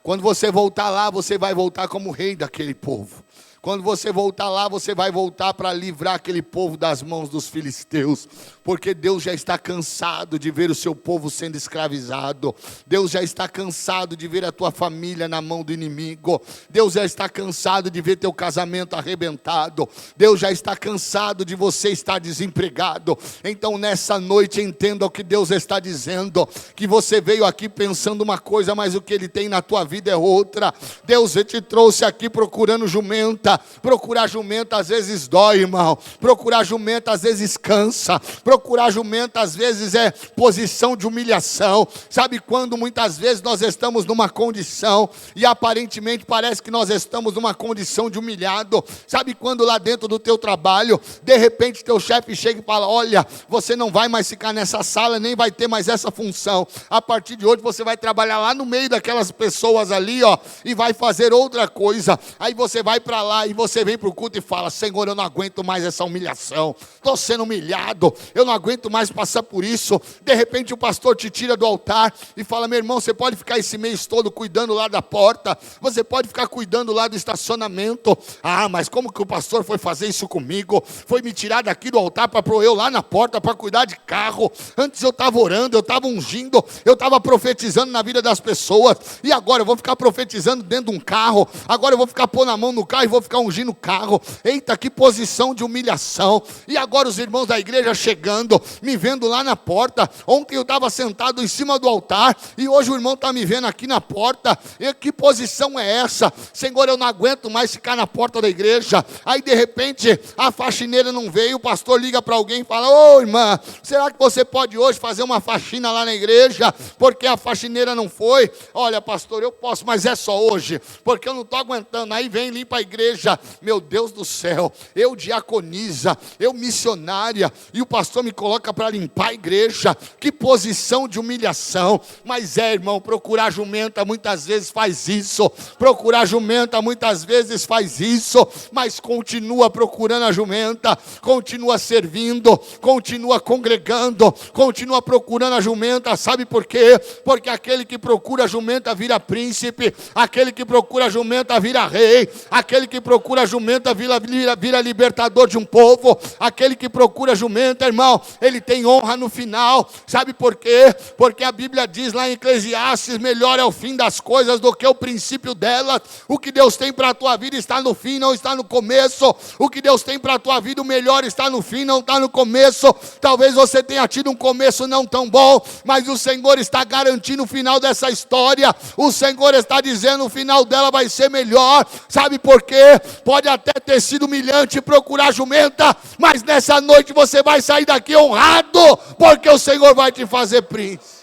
Quando você voltar lá, você vai voltar como rei daquele povo. Quando você voltar lá, você vai voltar para livrar aquele povo das mãos dos filisteus. Porque Deus já está cansado de ver o seu povo sendo escravizado. Deus já está cansado de ver a tua família na mão do inimigo. Deus já está cansado de ver teu casamento arrebentado. Deus já está cansado de você estar desempregado. Então nessa noite entenda o que Deus está dizendo. Que você veio aqui pensando uma coisa, mas o que Ele tem na tua vida é outra. Deus te trouxe aqui procurando jumenta. coisa. Procurar jumento às vezes dói, irmão. Procurar jumento às vezes cansa. Procurar jumento às vezes é posição de humilhação. Sabe quando muitas vezes nós estamos numa condição e aparentemente parece que nós estamos numa condição de humilhado? Sabe quando lá dentro do teu trabalho, de repente teu chefe chega e fala: olha, você não vai mais ficar nessa sala, nem vai ter mais essa função. A partir de hoje você vai trabalhar lá no meio daquelas pessoas ali, ó, e vai fazer outra coisa. Aí você vai para lá e você vem para o culto e fala: Senhor, eu não aguento mais essa humilhação, estou sendo humilhado, eu não aguento mais passar por isso. De repente o pastor te tira do altar e fala: meu irmão, você pode ficar esse mês todo cuidando lá da porta, você pode ficar cuidando lá do estacionamento. Ah, mas como que o pastor foi fazer isso comigo? Foi me tirar daqui do altar para pôr eu lá na porta para cuidar de carro. Antes eu estava orando, eu estava ungindo, eu estava profetizando na vida das pessoas, e agora eu vou ficar profetizando dentro de um carro, agora eu vou ficar pondo a mão no carro e vou ficar ungindo o carro. Eita, que posição de humilhação. E agora os irmãos da igreja chegando, me vendo lá na porta. Ontem eu estava sentado em cima do altar e hoje o irmão está me vendo aqui na porta. E que posição é essa? Senhor, eu não aguento mais ficar na porta da igreja. Aí de repente a faxineira não veio, o pastor liga para alguém e fala: ô irmã, será que você pode hoje fazer uma faxina lá na igreja? Porque a faxineira não foi. Olha, pastor, eu posso, mas é só hoje, porque eu não estou aguentando. Aí vem, limpa a igreja. Meu Deus do céu, eu diaconisa, eu missionária, e o pastor me coloca para limpar a igreja. Que posição de humilhação. Mas irmão, procurar jumenta muitas vezes faz isso. Procurar jumenta muitas vezes faz isso. Mas continua procurando a jumenta, continua servindo, continua congregando, continua procurando a jumenta. Sabe por quê? Porque aquele que procura a jumenta vira príncipe, aquele que procura a jumenta vira rei, aquele que procura a jumenta vira libertador de um povo, aquele que procura a jumenta, irmão, ele tem honra no final. Sabe por quê? Porque a Bíblia diz lá em Eclesiastes: melhor é o fim das coisas do que o princípio delas. O que Deus tem para a tua vida está no fim, não está no começo. O que Deus tem para a tua vida, o melhor está no fim, não está no começo. Talvez você tenha tido um começo não tão bom, mas o Senhor está garantindo o final dessa história. O Senhor está dizendo: o final dela vai ser melhor. Sabe por quê? Pode até ter sido humilhante procurar jumenta, mas nessa noite você vai sair daqui honrado, porque o Senhor vai te fazer príncipe.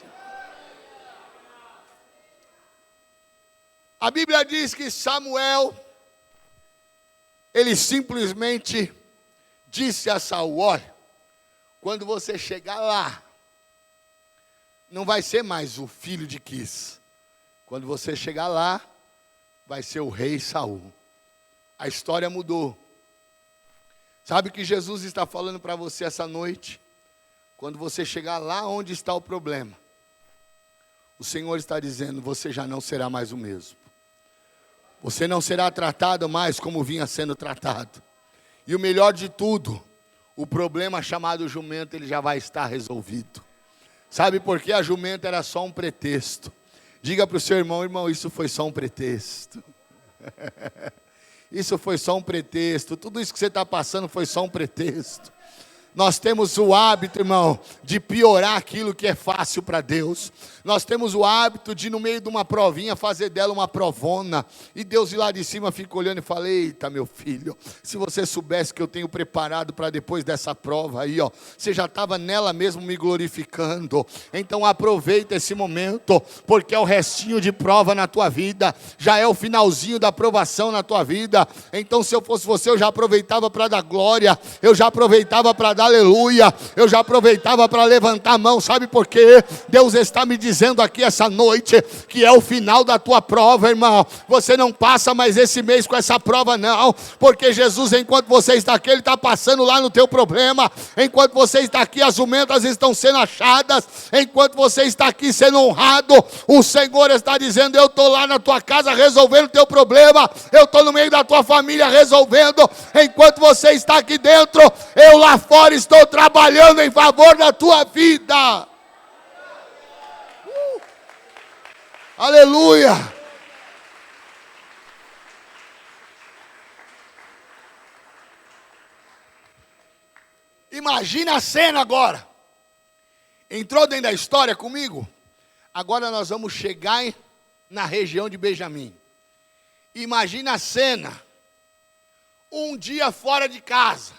A Bíblia diz que Samuel, ele simplesmente disse a Saul: olha, quando você chegar lá, não vai ser mais o filho de Quis. Quando você chegar lá, vai ser o rei Saul. A história mudou. Sabe o que Jesus está falando para você essa noite? Quando você chegar lá onde está o problema, o Senhor está dizendo: você já não será mais o mesmo. Você não será tratado mais como vinha sendo tratado. E o melhor de tudo, o problema chamado jumento, ele já vai estar resolvido. Sabe por quê? A jumenta era só um pretexto. Diga para o seu irmão: irmão, isso foi só um pretexto. Isso foi só um pretexto. Tudo isso que você está passando foi só um pretexto. Nós temos o hábito, irmão, de piorar aquilo que é fácil para Deus. Nós temos o hábito de, no meio de uma provinha, fazer dela uma provona. E Deus de lá de cima fica olhando e fala: eita, meu filho, se você soubesse que eu tenho preparado para depois dessa prova aí, ó, você já estava nela mesmo me glorificando. Então aproveita esse momento, porque é o restinho de prova na tua vida, já é o finalzinho da provação na tua vida. Então, se eu fosse você, eu já aproveitava para dar glória, eu já aproveitava para dar aleluia, eu já aproveitava para levantar a mão. Sabe por quê? Deus está me dizendo aqui essa noite que é o final da tua prova, irmão. Você não passa mais esse mês com essa prova, não, porque Jesus, enquanto você está aqui, Ele está passando lá no teu problema. Enquanto você está aqui, as jumentas estão sendo achadas. Enquanto você está aqui sendo honrado, o Senhor está dizendo: eu estou lá na tua casa resolvendo o teu problema, eu estou no meio da tua família resolvendo. Enquanto você está aqui dentro, eu lá fora estou trabalhando em favor da tua vida. Aleluia. Imagina a cena agora. Entrou dentro da história comigo? Agora nós vamos chegar na região de Benjamim. Imagina a cena. um dia fora de casa.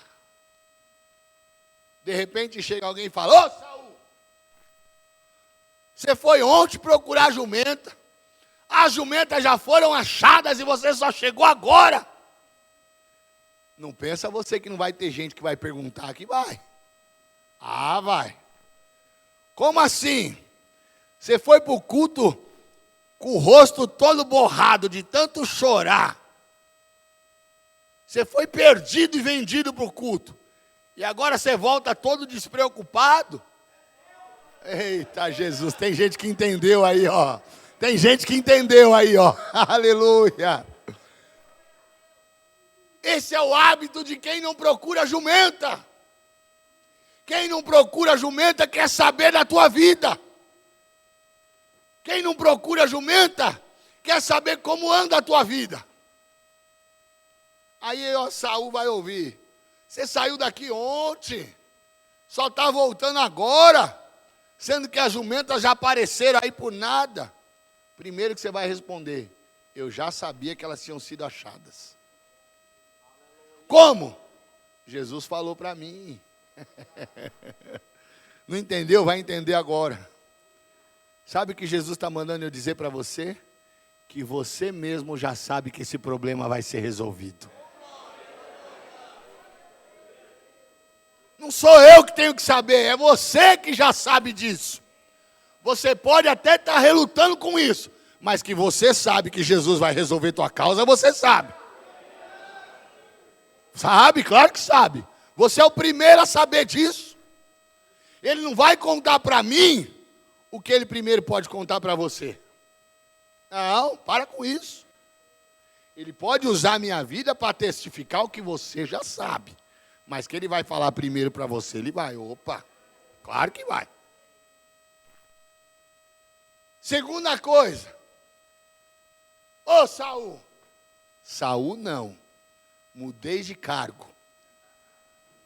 De repente chega alguém e fala: ô Saul, você foi ontem procurar a jumenta, as jumentas já foram achadas e você só chegou agora. Não pensa você que não vai ter gente que vai perguntar, que vai. Ah, vai. Como assim? Você foi para o culto com o rosto todo borrado de tanto chorar. Você foi perdido e vendido para o culto. E agora você volta todo despreocupado? Eita Jesus, tem gente que entendeu aí, ó. Tem gente que entendeu aí, ó. Aleluia. Esse é o hábito de quem não procura jumenta. Quem não procura jumenta quer saber da tua vida. Quem não procura jumenta quer saber como anda a tua vida. Aí, ó, Saul vai ouvir: você saiu daqui ontem, só está voltando agora, sendo que as jumentas já apareceram aí por nada. Primeiro que você vai responder: eu já sabia que elas tinham sido achadas. Como? Jesus falou para mim. Não entendeu? Vai entender agora. Sabe o que Jesus está mandando eu dizer para você? Que você mesmo já sabe que esse problema vai ser resolvido. Não sou eu que tenho que saber, é você que já sabe disso. Você pode até estar relutando com isso, mas que você sabe que Jesus vai resolver tua causa, você sabe. Sabe? Claro que sabe. Você é o primeiro a saber disso. Ele não vai contar para mim o que ele primeiro pode contar para você. Não, para com isso. Ele pode usar a minha vida para testificar o que você já sabe. Mas que ele vai falar primeiro para você, ele vai. Opa, claro que vai. Segunda coisa. Ô Saul. Saul não. Mudei de cargo.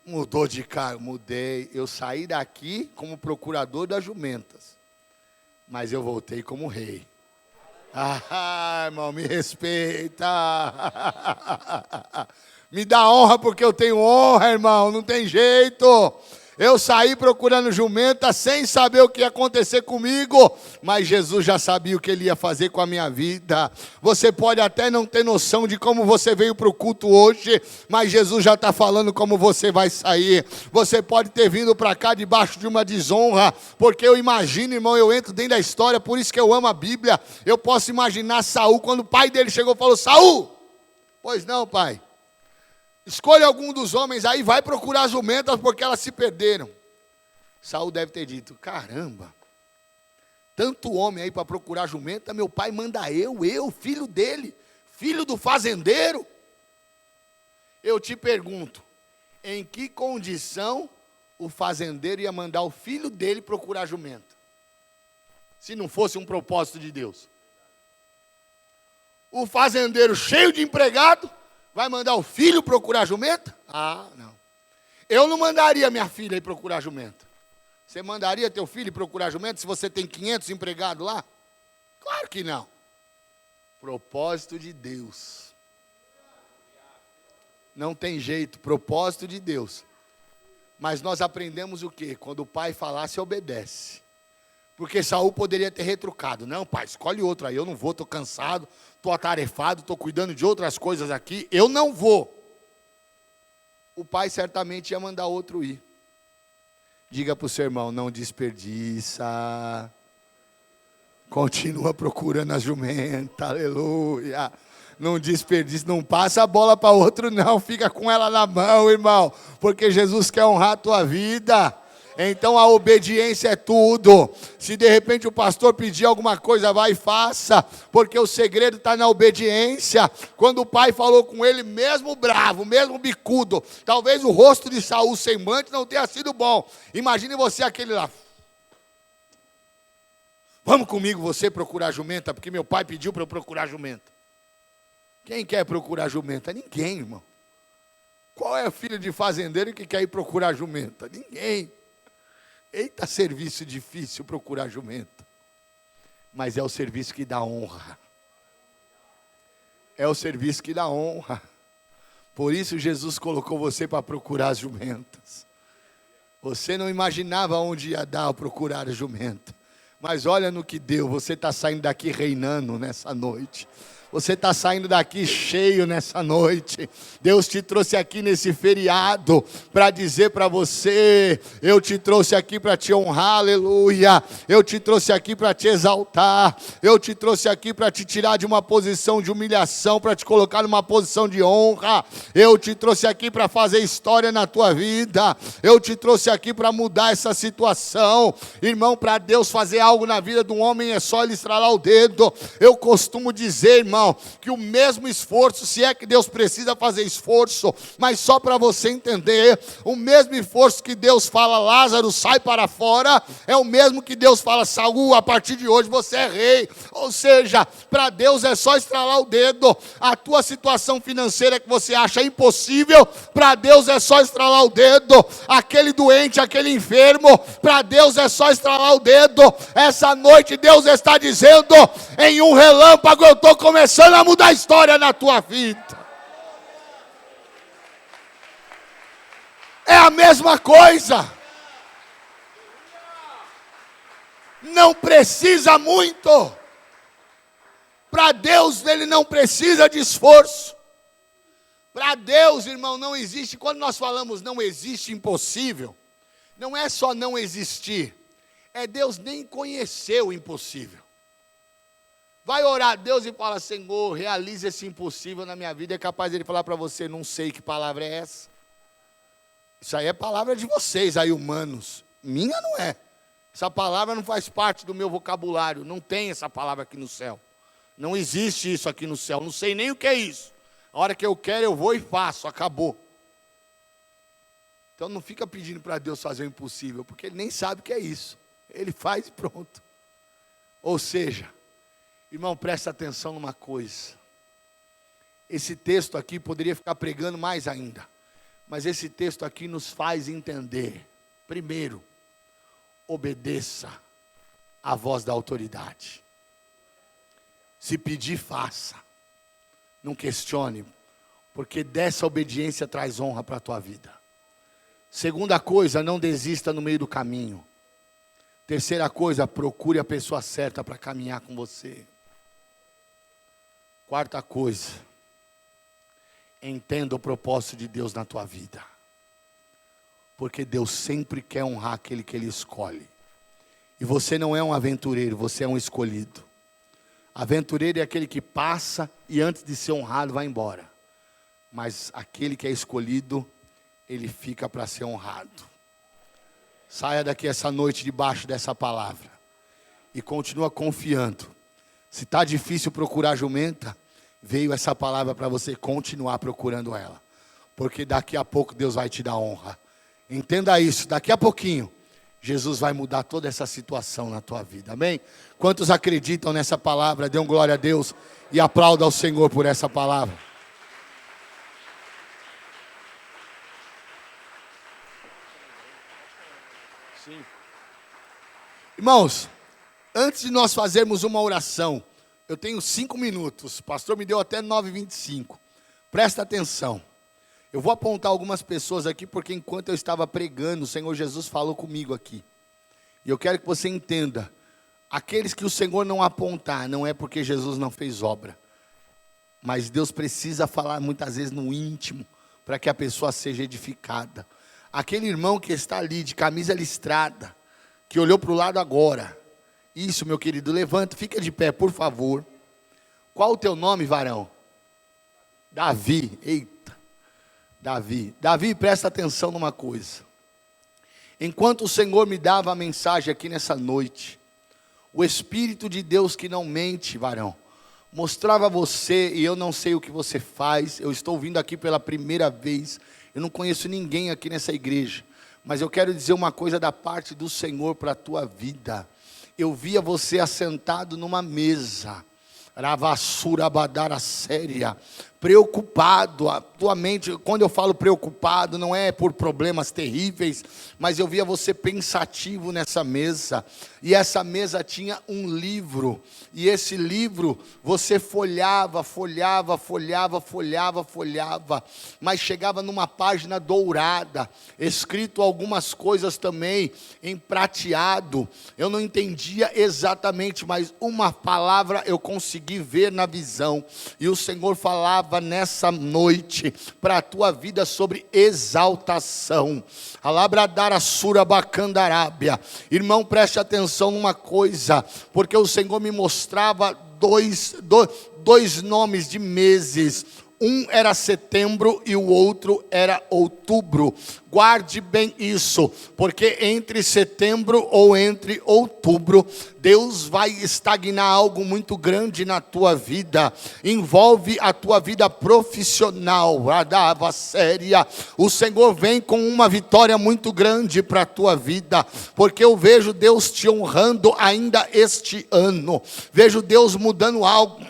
Mudou de cargo, mudei. Eu saí daqui como procurador das jumentas. Mas eu voltei como rei. Ah, irmão, me respeita. Me dá honra porque eu tenho honra, irmão. Não tem jeito. Eu saí procurando jumenta sem saber o que ia acontecer comigo, mas Jesus já sabia o que ele ia fazer com a minha vida. Você pode até não ter noção de como você veio para o culto hoje, mas Jesus já está falando como você vai sair. Você pode ter vindo para cá debaixo de uma desonra, porque eu imagino, irmão, eu entro dentro da história, por isso que eu amo a Bíblia. Eu posso imaginar Saul, quando o pai dele chegou e falou: Saul, pois não, pai. Escolha algum dos homens aí, vai procurar as jumentas porque elas se perderam. Saul deve ter dito: caramba, tanto homem aí para procurar jumenta, meu pai manda eu, filho dele, filho do fazendeiro. Eu te pergunto, em que condição o fazendeiro ia mandar o filho dele procurar jumenta? Se não fosse um propósito de Deus. O fazendeiro cheio de empregado vai mandar o filho procurar jumenta? Ah, não. Eu não mandaria minha filha ir procurar jumenta. Você mandaria teu filho procurar jumenta se você tem 500 empregados lá? Claro que não. Propósito de Deus. Não tem jeito, propósito de Deus. Mas nós aprendemos o quê? Quando o pai falar, se obedece. Porque Saul poderia ter retrucado: não, pai, escolhe outro aí, eu não vou, estou cansado, estou atarefado, estou cuidando de outras coisas aqui, eu não vou. O pai certamente ia mandar outro ir. Diga para o seu irmão: não desperdiça. Continua procurando a jumenta, aleluia. Não desperdiça, não passa a bola para outro não, fica com ela na mão, irmão, porque Jesus quer honrar a tua vida. Então a obediência é tudo. Se de repente o pastor pedir alguma coisa, vai e faça, porque o segredo está na obediência. Quando o pai falou com ele, mesmo bravo, mesmo bicudo, talvez o rosto de Saul semblante não tenha sido bom. Imagine você aquele lá: vamos comigo você procurar jumenta, porque meu pai pediu para eu procurar jumenta. Quem quer procurar jumenta? Ninguém, irmão. Qual é o filho de fazendeiro que quer ir procurar jumenta? Ninguém. Eita, serviço difícil procurar jumenta. Mas é o serviço que dá honra. É o serviço que dá honra. Por isso Jesus colocou você para procurar as jumentas. Você não imaginava onde ia dar ao procurar a jumenta. Mas olha no que deu, você está saindo daqui reinando nessa noite. Você está saindo daqui cheio nessa noite. Deus te trouxe aqui nesse feriado para dizer para você: eu te trouxe aqui para te honrar, aleluia. Eu te trouxe aqui para te exaltar. Eu te trouxe aqui para te tirar de uma posição de humilhação, para te colocar numa posição de honra. Eu te trouxe aqui para fazer história na tua vida. Eu te trouxe aqui para mudar essa situação. Irmão, para Deus fazer algo na vida de um homem é só ele estralar o dedo. Eu costumo dizer, irmão, que o mesmo esforço, se é que Deus precisa fazer esforço, mas só para você entender, o mesmo esforço que Deus fala: Lázaro, sai para fora, é o mesmo que Deus fala: Saul, a partir de hoje você é rei. Ou seja, para Deus é só estralar o dedo. A tua situação financeira que você acha impossível, para Deus é só estralar o dedo. Aquele doente, aquele enfermo, para Deus é só estralar o dedo. Essa noite Deus está dizendo: em um relâmpago eu estou começando a mudar a história na tua vida. É a mesma coisa. Não precisa muito. Para Deus ele não precisa de esforço. Para Deus, irmão, não existe. Quando nós falamos não existe impossível, não é só não existir. É Deus nem conhecer o impossível. Vai orar a Deus e fala: Senhor, realize esse impossível na minha vida. É capaz de ele falar para você: não sei que palavra é essa. Isso aí é palavra de vocês aí, humanos. Minha não é. Essa palavra não faz parte do meu vocabulário. Não tem essa palavra aqui no céu. Não existe isso aqui no céu. Não sei nem o que é isso. A hora que eu quero eu vou e faço. Acabou. Então não fica pedindo para Deus fazer o impossível, porque ele nem sabe o que é isso. Ele faz e pronto. Ou seja, irmão, presta atenção numa coisa. Esse texto aqui poderia ficar pregando mais ainda. Mas esse texto aqui nos faz entender. Primeiro, obedeça à voz da autoridade. Se pedir, faça. Não questione, porque dessa obediência traz honra para a tua vida. Segunda coisa, não desista no meio do caminho. Terceira coisa, procure a pessoa certa para caminhar com você. Quarta coisa, entenda o propósito de Deus na tua vida. Porque Deus sempre quer honrar aquele que Ele escolhe. E você não é um aventureiro, você é um escolhido. Aventureiro é aquele que passa e antes de ser honrado vai embora. Mas aquele que é escolhido, ele fica para ser honrado. Saia daqui essa noite debaixo dessa palavra. E continua confiando. Se está difícil procurar jumenta, veio essa palavra para você continuar procurando ela. Porque daqui a pouco Deus vai te dar honra. Entenda isso, daqui a pouquinho Jesus vai mudar toda essa situação na tua vida, amém? Quantos acreditam nessa palavra? Dêem glória a Deus e aplauda ao Senhor por essa palavra. Sim. Irmãos, antes de nós fazermos uma oração, eu tenho 5 minutos, o pastor me deu até 9h25, presta atenção. Eu vou apontar algumas pessoas aqui, porque enquanto eu estava pregando, o Senhor Jesus falou comigo aqui. E eu quero que você entenda, aqueles que o Senhor não apontar, não é porque Jesus não fez obra. Mas Deus precisa falar muitas vezes no íntimo, para que a pessoa seja edificada. Aquele irmão que está ali, de camisa listrada, que olhou para o lado agora. Isso, meu querido, levanta, fica de pé, por favor. Qual o teu nome, varão? Davi, eita. Davi, presta atenção numa coisa. Enquanto o Senhor me dava a mensagem aqui nessa noite, o Espírito de Deus que não mente, varão, mostrava a você, e eu não sei o que você faz, eu estou vindo aqui pela primeira vez, eu não conheço ninguém aqui nessa igreja, mas eu quero dizer uma coisa da parte do Senhor para a tua vida. Eu via você assentado numa mesa, Ravassura badara séria. Preocupado, a tua mente, quando eu falo preocupado, não é por problemas terríveis, mas eu via você pensativo nessa mesa, e essa mesa tinha um livro, e esse livro você folhava, mas chegava numa página dourada, escrito algumas coisas também em prateado, eu não entendia exatamente, mas uma palavra eu consegui ver na visão, e o Senhor falava nessa noite para a tua vida sobre exaltação. Alabradara surabacandarábia. Irmão, preste atenção numa coisa, porque o Senhor me mostrava dois nomes de meses. Um era setembro e o outro era outubro. Guarde bem isso, porque entre setembro ou entre outubro, Deus vai estagnar algo muito grande na tua vida. Envolve a tua vida profissional. A séria. O Senhor vem com uma vitória muito grande para a tua vida, porque eu vejo Deus te honrando ainda este ano. Vejo Deus mudando algo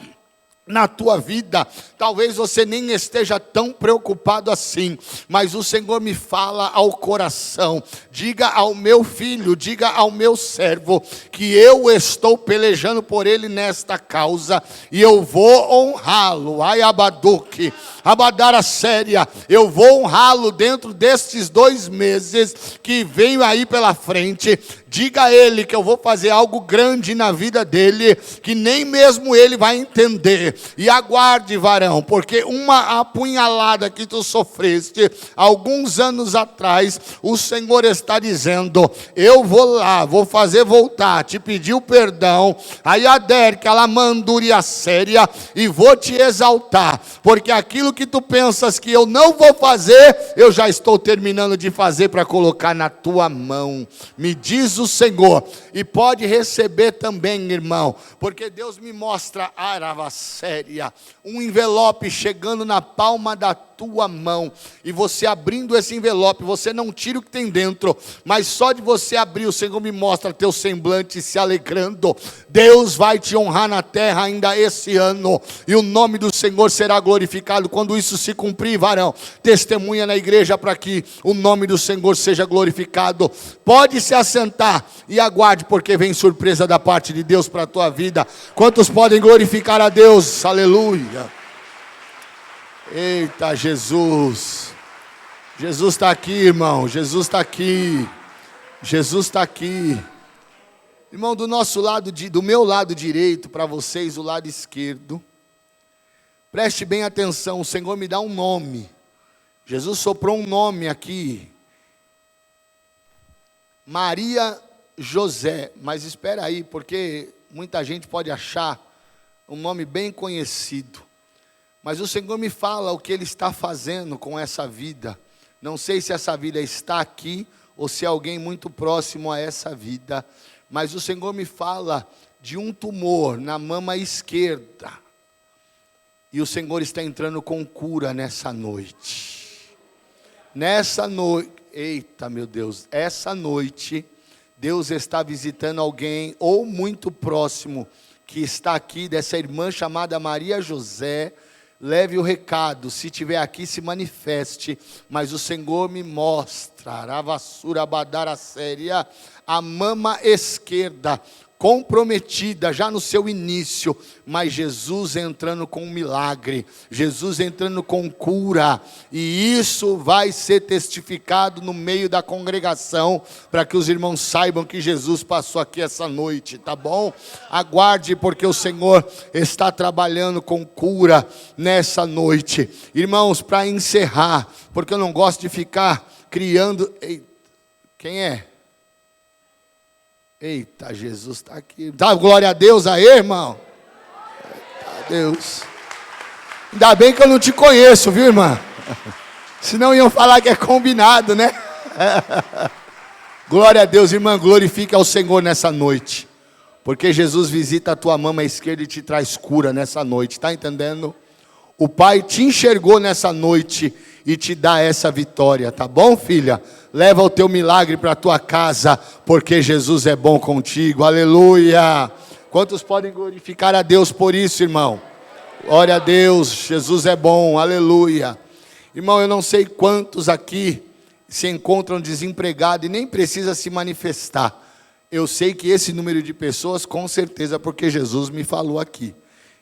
na tua vida. Talvez você nem esteja tão preocupado assim, mas o Senhor me fala ao coração: diga ao meu filho, diga ao meu servo, que eu estou pelejando por ele nesta causa, e eu vou honrá-lo. Ai abaduque, abadara séria, eu vou honrá-lo dentro destes 2 meses que vem aí pela frente. Diga a ele que eu vou fazer algo grande na vida dele, que nem mesmo ele vai entender. E aguarde, varão, porque uma apunhalada que tu sofreste alguns anos atrás, o Senhor está dizendo: eu vou lá, vou fazer voltar, te pedir o perdão, aí ader que ela manduria séria, e vou te exaltar, porque aquilo que tu pensas que eu não vou fazer, eu já estou terminando de fazer para colocar na tua mão. Me diz o Senhor, e pode receber também, irmão, porque Deus me mostra, arava séria, um envelope chegando na palma da tua mão, e você abrindo esse envelope, você não tira o que tem dentro, mas só de você abrir, o Senhor me mostra teu semblante se alegrando. Deus vai te honrar na terra ainda esse ano, e o nome do Senhor será glorificado. Quando isso se cumprir, varão, testemunha na igreja para que o nome do Senhor seja glorificado. Pode se assentar e aguarde, porque vem surpresa da parte de Deus para a tua vida. Quantos podem glorificar a Deus? Aleluia. Eita, Jesus. Jesus está aqui, irmão. Jesus está aqui. Jesus está aqui. Irmão, do nosso lado, do meu lado direito para vocês, o lado esquerdo. Preste bem atenção, o Senhor me dá um nome. Jesus soprou um nome aqui. Maria José. Mas espera aí, porque muita gente pode achar um nome bem conhecido. Mas o Senhor me fala o que Ele está fazendo com essa vida. Não sei se essa vida está aqui, ou se é alguém muito próximo a essa vida. Mas o Senhor me fala de um tumor na mama esquerda. E o Senhor está entrando com cura nessa noite. Nessa noite, eita meu Deus, essa noite, Deus está visitando alguém, ou muito próximo, que está aqui, dessa irmã chamada Maria José. Leve o recado, se estiver aqui, se manifeste, mas o Senhor me mostra, Aravassura Badara Séria, a mama esquerda, comprometida já no seu início, mas Jesus entrando com um milagre, Jesus entrando com cura, e isso vai ser testificado no meio da congregação, para que os irmãos saibam que Jesus passou aqui essa noite, tá bom? Aguarde, porque o Senhor está trabalhando com cura nessa noite. Irmãos, para encerrar, porque eu não gosto de ficar criando... Quem é? Eita, Jesus está aqui. Dá glória a Deus aí, irmão. Eita, Deus. Ainda bem que eu não te conheço, viu, irmã? Senão iam falar que é combinado, né? Glória a Deus, irmã. Glorifique ao Senhor nessa noite. Porque Jesus visita a tua mama esquerda e te traz cura nessa noite. Está entendendo? O Pai te enxergou nessa noite e te dá essa vitória, tá bom, filha? Leva o teu milagre para a tua casa, porque Jesus é bom contigo, aleluia. Quantos podem glorificar a Deus por isso, irmão? Glória a Deus, Jesus é bom, aleluia. Irmão, eu não sei quantos aqui se encontram desempregados e nem precisa se manifestar. Eu sei que esse número de pessoas, com certeza, porque Jesus me falou aqui.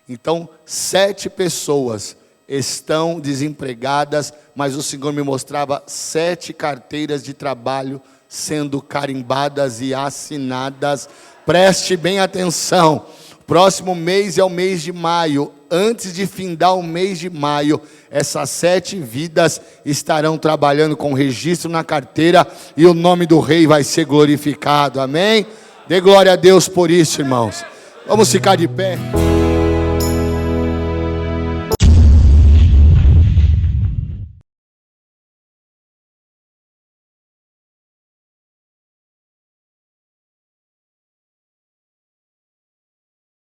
Então, 7 pessoas estão desempregadas, mas o Senhor me mostrava 7 carteiras de trabalho sendo carimbadas e assinadas. Preste bem atenção. Próximo mês é o mês de maio. Antes de findar o mês de maio, essas 7 vidas estarão trabalhando com registro na carteira e o nome do Rei vai ser glorificado. Amém? Dê glória a Deus por isso, irmãos. Vamos ficar de pé.